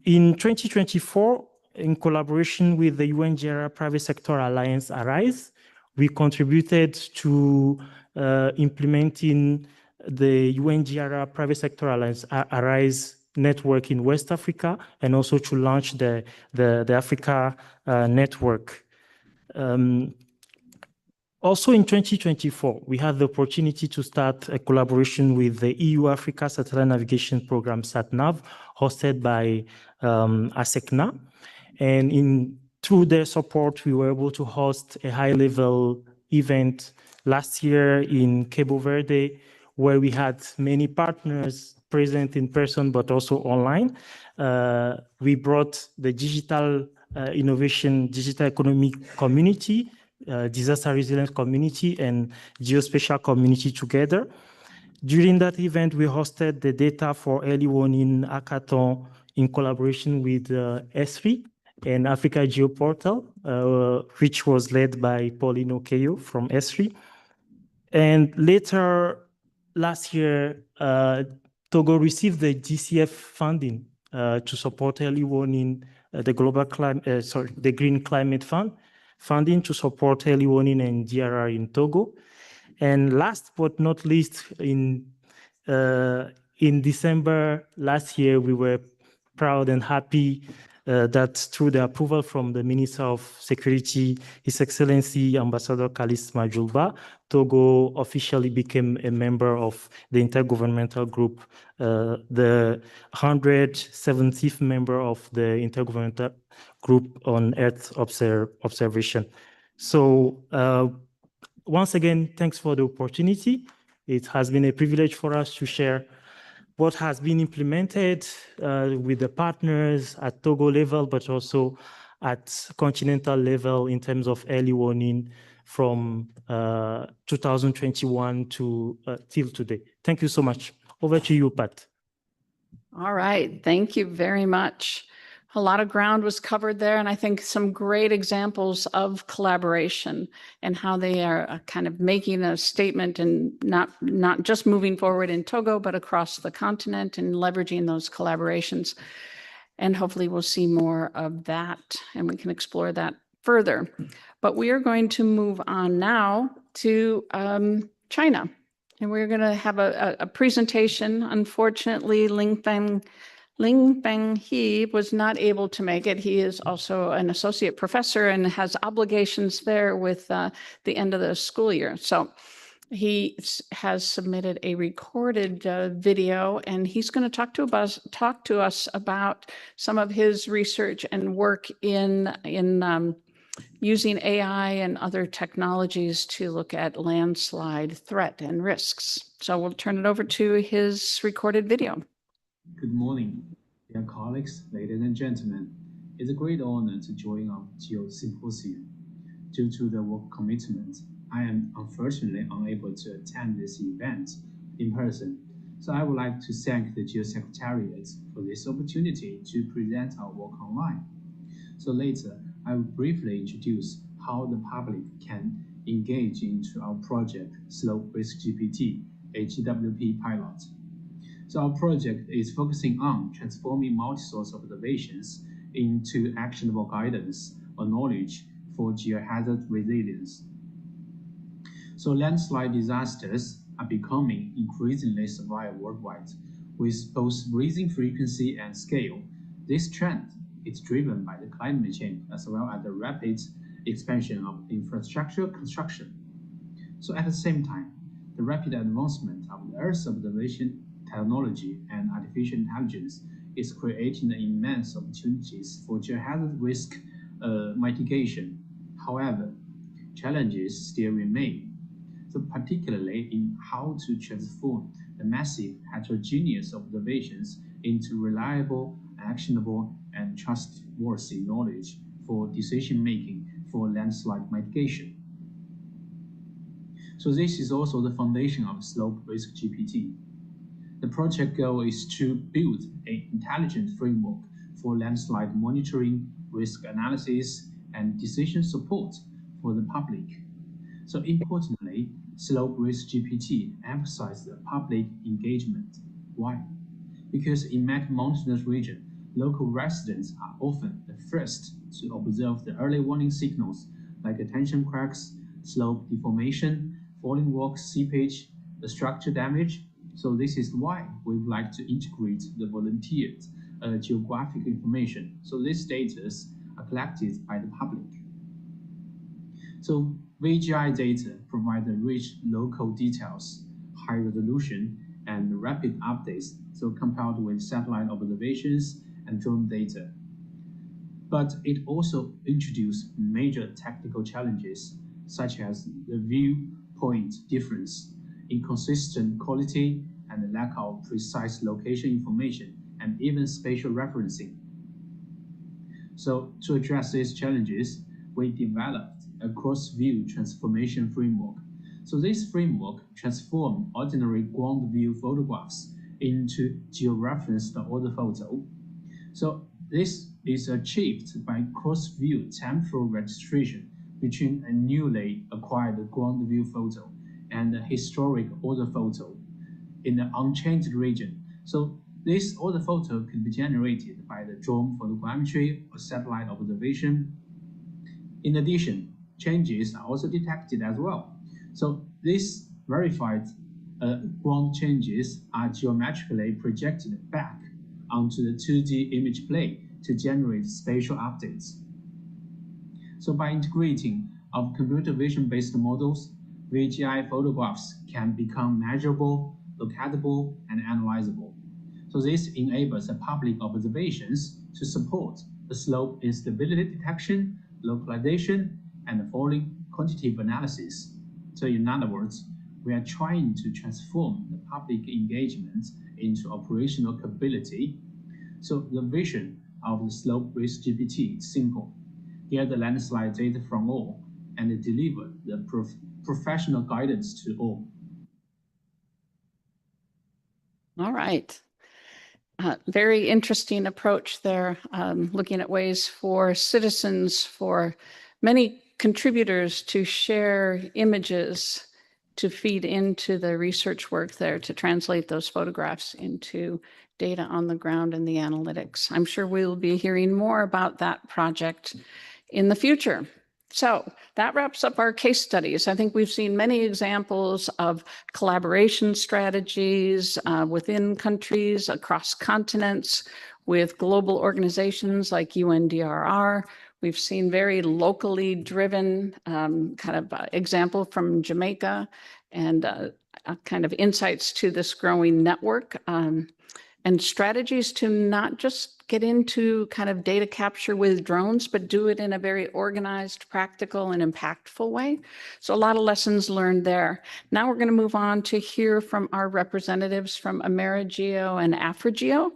2024, in collaboration with the UNGRR Private Sector Alliance, ARISE, we contributed to implementing the UNGRR Private Sector Alliance, ARISE network in West Africa, and also to launch the Africa network. Also in 2024, we had the opportunity to start a collaboration with the EU Africa Satellite Navigation Program, SatNav, hosted by ASECNA. And through their support, we were able to host a high-level event last year in Cabo Verde, where we had many partners present in person, but also online. We brought the digital innovation, digital economy community, disaster resilience community, and geospatial community together. During that event, we hosted the data for early warning hackathon in collaboration with ESRI and Africa Geoportal, which was led by Pauline Okeyo from ESRI. And later last year, Togo received the GCF funding to support early warning, the Green Climate Fund funding to support early warning and GRR in Togo. And last but not least, in December last year, we were proud and happy that through the approval from the Minister of Security, His Excellency Ambassador Kalis Majulba, Togo officially became a member of the intergovernmental group, the 170th member of the intergovernmental group on Earth observation. So once again, thanks for the opportunity. It has been a privilege for us to share what has been implemented with the partners at Togo level, but also at continental level in terms of early warning from 2021 to till today. Thank you so much. Over to you, Pat. All right, thank you very much. A lot of ground was covered there, and I think some great examples of collaboration and how they are kind of making a statement and not just moving forward in Togo, but across the continent and leveraging those collaborations. And hopefully we'll see more of that and we can explore that further. But we are going to move on now to China. And we're going to have a presentation. Unfortunately, Lingfeng He was not able to make it. He is also an associate professor and has obligations there with the end of the school year. So he has submitted a recorded video, and he's going to talk to us about some of his research and work in using AI and other technologies to look at landslide threat and risks. So we'll turn it over to his recorded video. Good morning, dear colleagues, ladies and gentlemen. It's a great honor to join our GEO Symposium. Due to the work commitment, I am unfortunately unable to attend this event in person. So I would like to thank the GEO Secretariat for this opportunity to present our work online. So later, I will briefly introduce how the public can engage into our project Slope Risk GPT, a GWP pilot. So our project is focusing on transforming multi-source observations into actionable guidance or knowledge for geohazard resilience. So landslide disasters are becoming increasingly severe worldwide, with both rising frequency and scale. This trend is driven by the climate change as well as the rapid expansion of infrastructure construction. So at the same time, the rapid advancement of the Earth observation technology and artificial intelligence is creating immense opportunities for geohazard risk mitigation. However, challenges still remain, so particularly in how to transform the massive heterogeneous observations into reliable, actionable, and trustworthy knowledge for decision-making for landslide mitigation. So this is also the foundation of Slope Risk GPT. The project goal is to build an intelligent framework for landslide monitoring, risk analysis, and decision support for the public. So importantly, Slope Risk GPT emphasizes the public engagement. Why? Because in many mountainous regions, local residents are often the first to observe the early warning signals like tension cracks, slope deformation, falling rocks, seepage, the structure damage. So this is why we would like to integrate the volunteered geographic information. So these data are collected by the public. So VGI data provide the rich local details, high resolution, and rapid updates, so compared with satellite observations and drone data. But it also introduced major technical challenges, such as the viewpoint difference, inconsistent quality, and the lack of precise location information, and even spatial referencing. So to address these challenges, we developed a cross-view transformation framework. So this framework transforms ordinary ground view photographs into georeferenced order photo. So this is achieved by cross-view temporal registration between a newly acquired ground view photo and a historic order photo in the unchanged region. So this order photo could be generated by the drone photogrammetry or satellite observation. In addition, changes are also detected as well. So these verified ground changes are geometrically projected back onto the 2D image plane to generate spatial updates. So by integrating of computer vision-based models, VGI photographs can become measurable, locatable, and analyzable. So this enables the public observations to support the slope instability detection, localization, and falling quantitative analysis. So in other words, we are trying to transform the public engagement into operational capability. So the vision of the Slope Risk GPT is simple: get the landslide data from all and deliver the professional guidance to all. All right. Very interesting approach there, looking at ways for citizens, for many contributors to share images to feed into the research work there, to translate those photographs into data on the ground and the analytics. I'm sure we'll be hearing more about that project in the future. So that wraps up our case studies. I think we've seen many examples of collaboration strategies within countries, across continents, with global organizations like UNDRR. We've seen very locally driven kind of example from Jamaica, and kind of insights to this growing network, and strategies to not just get into kind of data capture with drones, but do it in a very organized, practical, and impactful way. So a lot of lessons learned there. Now we're going to move on to hear from our representatives from AmeriGeo and AfriGeo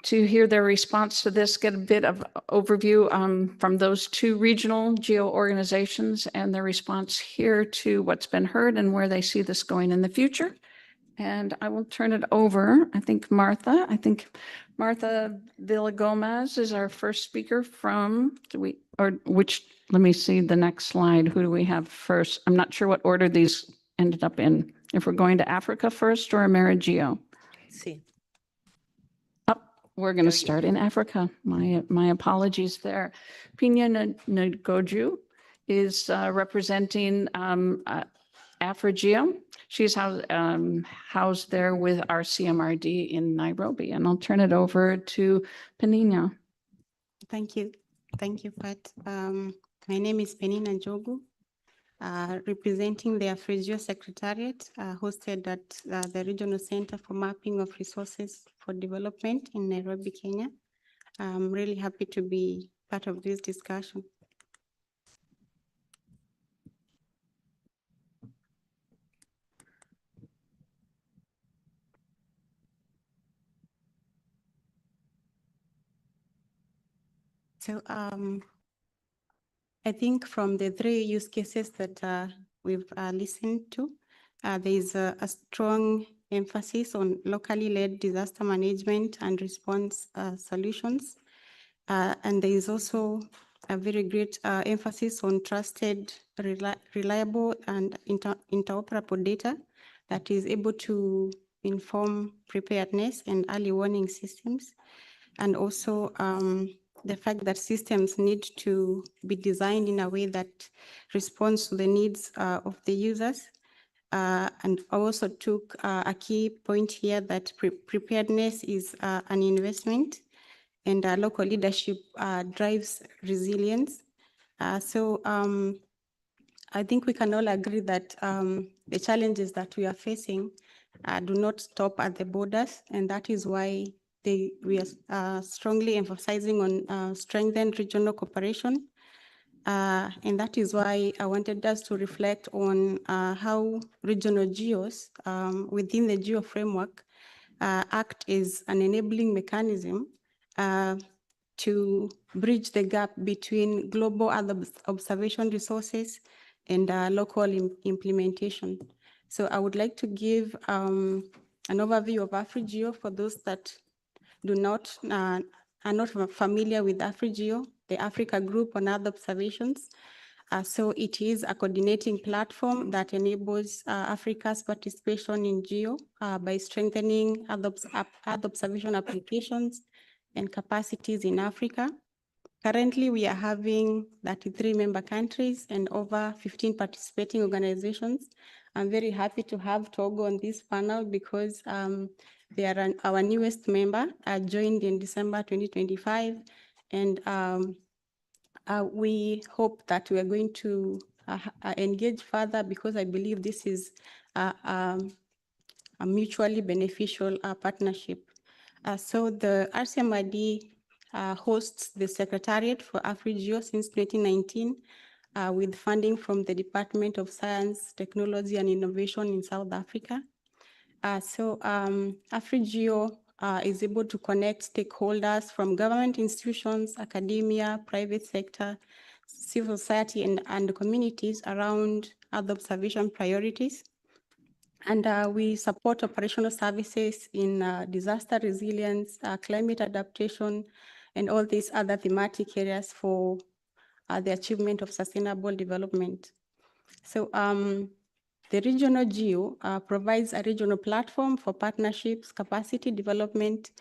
to hear their response to this, get a bit of overview from those two regional geo organizations and their response here to what's been heard and where they see this going in the future. And I will turn it over, I think Martha Villagomez is our first speaker from, let me see the next slide. Who do we have first? I'm not sure what order these ended up in. If we're going to Africa first or AmeriGeo. See. we're going to start in Africa. My apologies there. Pina Ngoju is representing AfriGeo. She's housed there with our CMRD in Nairobi. And I'll turn it over to Penina. Thank you. Thank you, Pat. My name is Penina Njogu, representing the AfriGeo Secretariat, hosted at the Regional Center for Mapping of Resources for Development in Nairobi, Kenya. I'm really happy to be part of this discussion. So I think from the 3 use cases that we've listened to, there is a strong emphasis on locally led disaster management and response solutions. And there is also a very great emphasis on trusted, reliable, and interoperable data that is able to inform preparedness and early warning systems. And also the fact that systems need to be designed in a way that responds to the needs of the users. And I also took a key point here that preparedness is an investment, and local leadership drives resilience. So I think we can all agree that the challenges that we are facing do not stop at the borders, and that is why we are strongly emphasizing on strengthened regional cooperation. And that is why I wanted us to reflect on how regional GEOs within the GEO framework act as an enabling mechanism to bridge the gap between global observation resources and local implementation. So I would like to give an overview of AfriGeo for those that are not familiar with AfriGeo, the Africa Group on Earth Observations. So it is a coordinating platform that enables Africa's participation in GEO by strengthening Earth observation applications and capacities in Africa. Currently, we are having 33 member countries and over 15 participating organizations. I'm very happy to have Togo on this panel because they are our newest member, joined in December 2025. And we hope that we are going to engage further because I believe this is a mutually beneficial partnership. So the RCMRD hosts the Secretariat for AfriGeo since 2019 with funding from the Department of Science, Technology and Innovation in South Africa. So AfriGeo is able to connect stakeholders from government institutions, academia, private sector, civil society, and communities around Earth observation priorities. And we support operational services in disaster resilience, climate adaptation, and all these other thematic areas for the achievement of sustainable development. So the regional GEO provides a regional platform for partnerships, capacity development,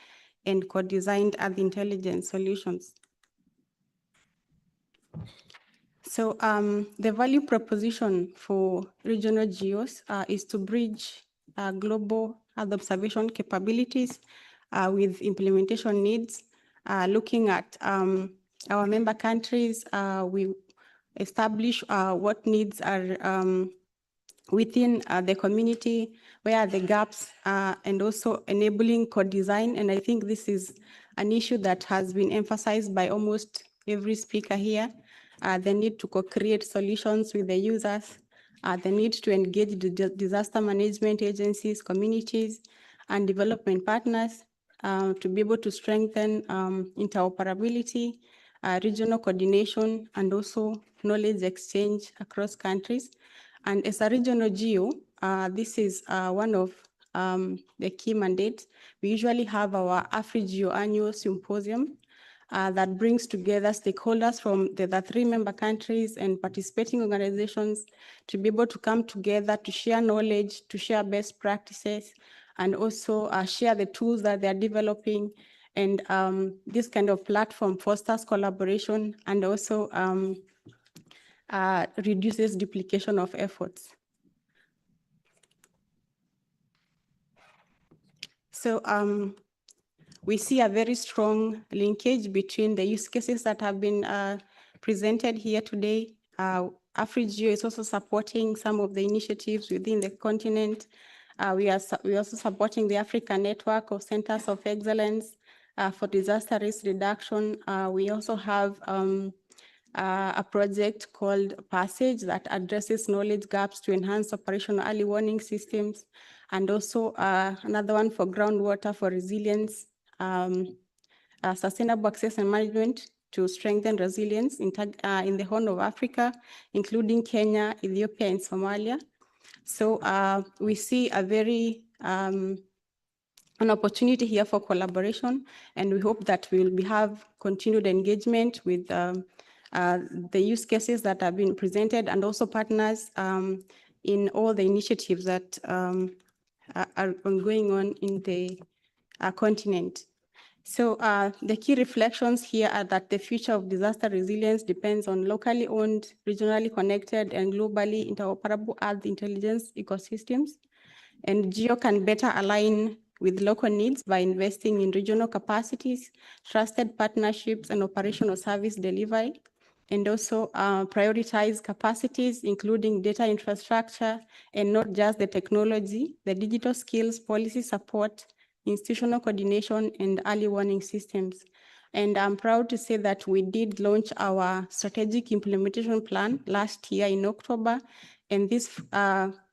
and co-designed Earth intelligence solutions. So the value proposition for regional GEOs is to bridge global Earth observation capabilities with implementation needs. Looking at our member countries, we establish what needs are within the community, where are the gaps, and also enabling co-design. And I think this is an issue that has been emphasized by almost every speaker here. The need to co-create solutions with the users, the need to engage the disaster management agencies, communities, and development partners to be able to strengthen interoperability, regional coordination, and also knowledge exchange across countries. And as a regional GEO, this is one of the key mandates. We usually have our AfriGeo annual symposium that brings together stakeholders from the 3 member countries and participating organizations to be able to come together to share knowledge, to share best practices, and also share the tools that they're developing And this kind of platform fosters collaboration and also reduces duplication of efforts. So we see a very strong linkage between the use cases that have been presented here today. AfriGeo is also supporting some of the initiatives within the continent. We are also supporting the African Network of Centers of Excellence for Disaster Risk Reduction. We also have a project called Passage that addresses knowledge gaps to enhance operational early warning systems, and also another one for groundwater for resilience, sustainable access and management to strengthen resilience in the Horn of Africa, including Kenya, Ethiopia, and Somalia. So we see a very an opportunity here for collaboration, and we hope that we will have continued engagement with the use cases that have been presented and also partners in all the initiatives that are going on in the continent. So the key reflections here are that the future of disaster resilience depends on locally owned, regionally connected, and globally interoperable Earth intelligence ecosystems. And GEO can better align with local needs by investing in regional capacities, trusted partnerships, and operational service delivery, and also prioritize capacities, including data infrastructure, and not just the technology, the digital skills, policy support, institutional coordination, and early warning systems. And I'm proud to say that we did launch our strategic implementation plan last year in October, and this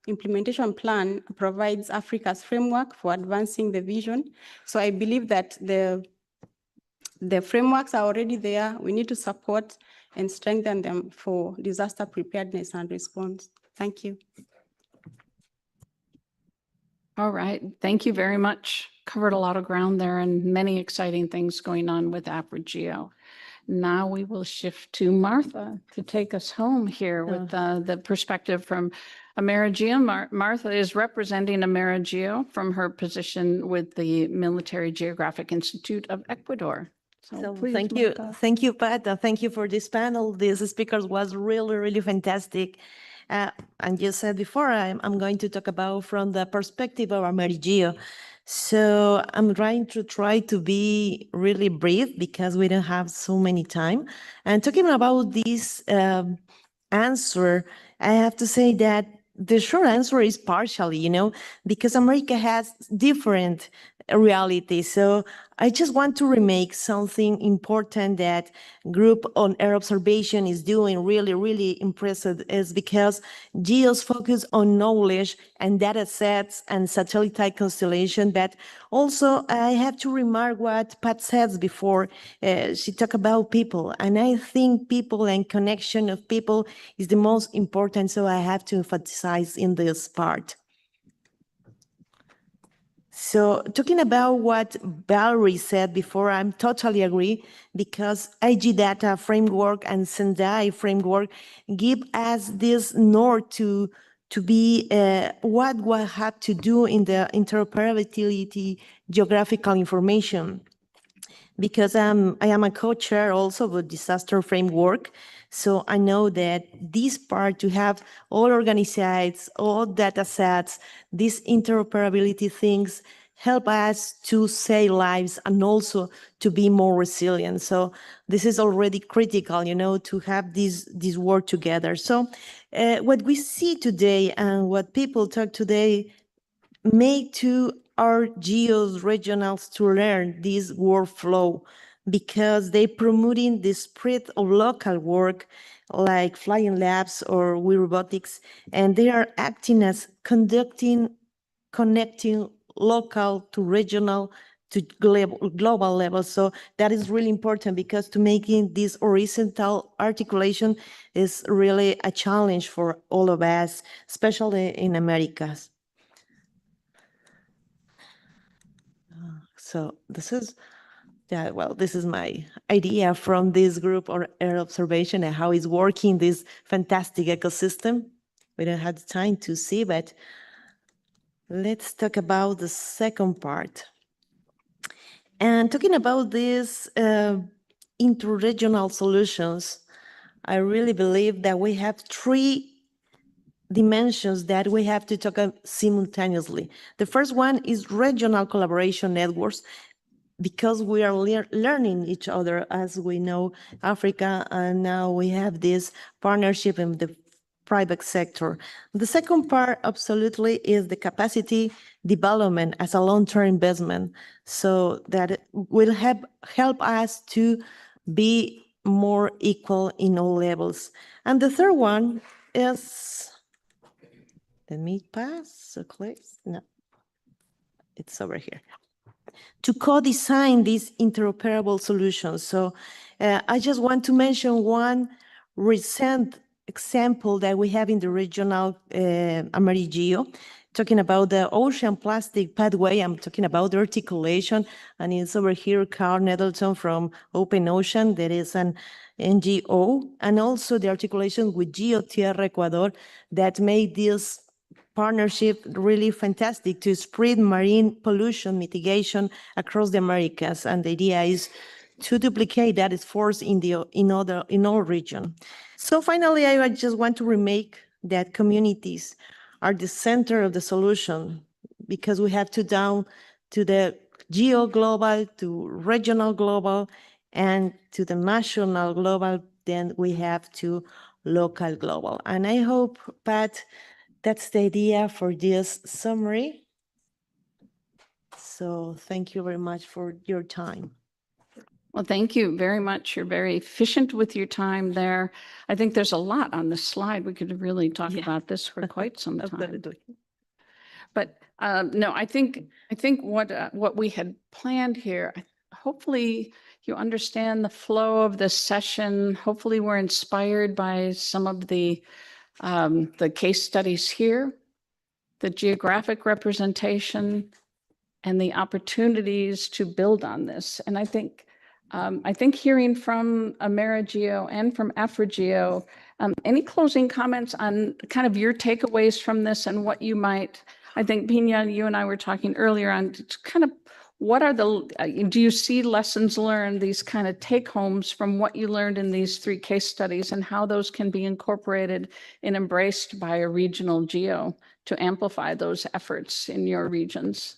implementation plan provides Africa's framework for advancing the vision. So I believe that the frameworks are already there. We need to support and strengthen them for disaster preparedness and response. Thank you. All right, thank you very much. Covered a lot of ground there and many exciting things going on with AfriGeo. Now we will shift to Martha to take us home here with the perspective from AmeriGeo. Martha is representing AmeriGeo from her position with the Military Geographic Institute of Ecuador. So please, thank you. Martha. Thank you, Pat. Thank you for this panel. This speakers was really, really fantastic. And you said before, I'm going to talk about from the perspective of AmeriGeo. So I'm trying to be really brief because we don't have so many time. And talking about this answer, I have to say that the short answer is partially, because America has different reality. So I just want to remake something important that group on air observation is doing really, really impressive is because GEO's focus on knowledge and data sets and satellite constellation. But also I have to remark what Pat said before. She talked about people, and I think people and connection of people is the most important. So I have to emphasize in this part. So talking about what Valerie said before, I'm totally agree because IG data framework and Sendai framework give us this north to be what we have to do in the interoperability geographical information. Because I am a co-chair also with disaster framework. So I know that this part to have all organizations, all data sets, these interoperability things help us to save lives and also to be more resilient. So this is already critical, to have this work together. So what we see today and what people talk today make to our GEOs regionals to learn this workflow because they promoting the spread of local work like flying labs or We Robotics, and they are acting as connecting local to regional to global level. So that is really important because to making this horizontal articulation is really a challenge for all of us, especially in Americas. So this is my idea from this group or air observation and how it's working this fantastic ecosystem. We don't have the time to see, but let's talk about the second part. And talking about these interregional solutions, I really believe that we have three dimensions that we have to talk simultaneously. The first one is regional collaboration networks, because we are learning each other, as we know Africa, and now we have this partnership in the private sector. The second part absolutely is the capacity development as a long-term investment, so that it will help us to be more equal in all levels. And the third one is, let me pass, so close, no, it's over here, to co-design these interoperable solutions. So I just want to mention one recent example that we have in the regional GEO, talking about the ocean plastic pathway. I'm talking about the articulation, and it's over here, Carl Nettleton from Open Ocean. There is an NGO, and also the articulation with GEO Tierra Ecuador that made this partnership really fantastic to spread marine pollution mitigation across the Americas. And the idea is to duplicate that force in all region. So finally, I just want to remark that communities are the center of the solution, because we have to down to the geo global, to regional global, and to the national global, then we have to local global. And I hope, Pat, that's the idea for this summary. So thank you very much for your time. Well, thank you very much. You're very efficient with your time there. I think there's a lot on this slide. We could really talk about this for quite some time. Absolutely. But no, I think what we had planned here, hopefully you understand the flow of this session. Hopefully we're inspired by some of the case studies here, the geographic representation, and the opportunities to build on this. And I think hearing from AmeriGeo and from AfriGeo, any closing comments on kind of your takeaways from this and what you might, I think, Pina, you and I were talking earlier on, kind of what are do you see lessons learned, these kind of take homes from what you learned in these three case studies, and how those can be incorporated and embraced by a regional geo to amplify those efforts in your regions?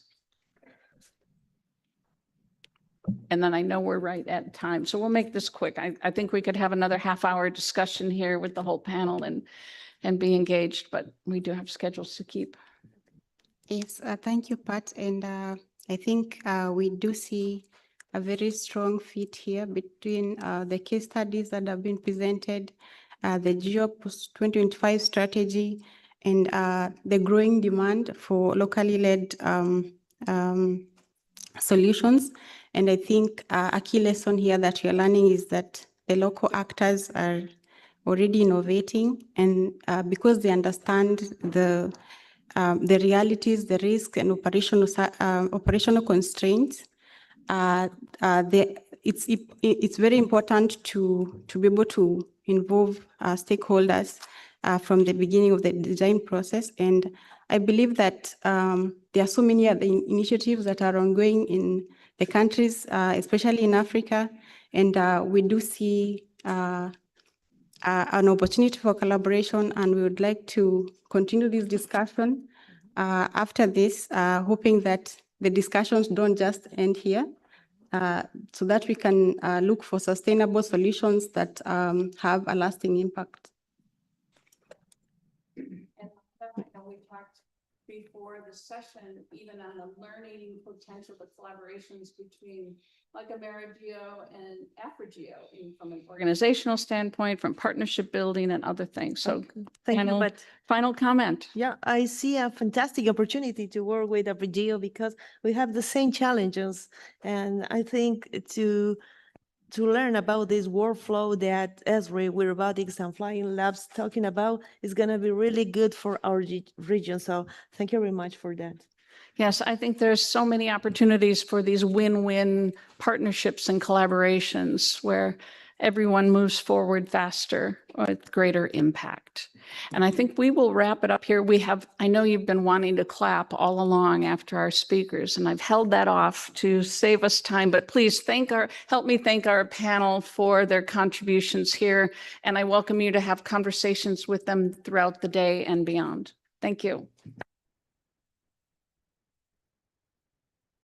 And then I know we're right at time, so we'll make this quick. I think we could have another half-hour discussion here with the whole panel and be engaged, but we do have schedules to keep. Yes, thank you, Pat. And I think we do see a very strong fit here between the case studies that have been presented, the GEO post-2025 strategy, and the growing demand for locally led solutions. And I think a key lesson here that we are learning is that the local actors are already innovating, and because they understand the realities, the risks, and operational constraints, it's very important to be able to involve stakeholders from the beginning of the design process. And I believe that there are so many other initiatives that are ongoing in the countries, especially in Africa, and we do see an opportunity for collaboration, and we would like to continue this discussion after this, hoping that the discussions don't just end here, so that we can look for sustainable solutions that have a lasting impact. And we talked before the session, even on the learning potential, the collaborations between like AmeriGeo and AfriGeo, from an organizational standpoint, from partnership building and other things. So Thank you, but final comment. yeah, I see a fantastic opportunity to work with AfriGeo because we have the same challenges. And I think to learn about this workflow that Esri with robotics and flying labs talking about is going to be really good for our region. So thank you very much for that. Yes, I think there's so many opportunities for these win-win partnerships and collaborations where everyone moves forward faster with greater impact. And I think we will wrap it up here. I know you've been wanting to clap all along after our speakers, and I've held that off to save us time, but please help me thank our panel for their contributions here. And I welcome you to have conversations with them throughout the day and beyond. Thank you.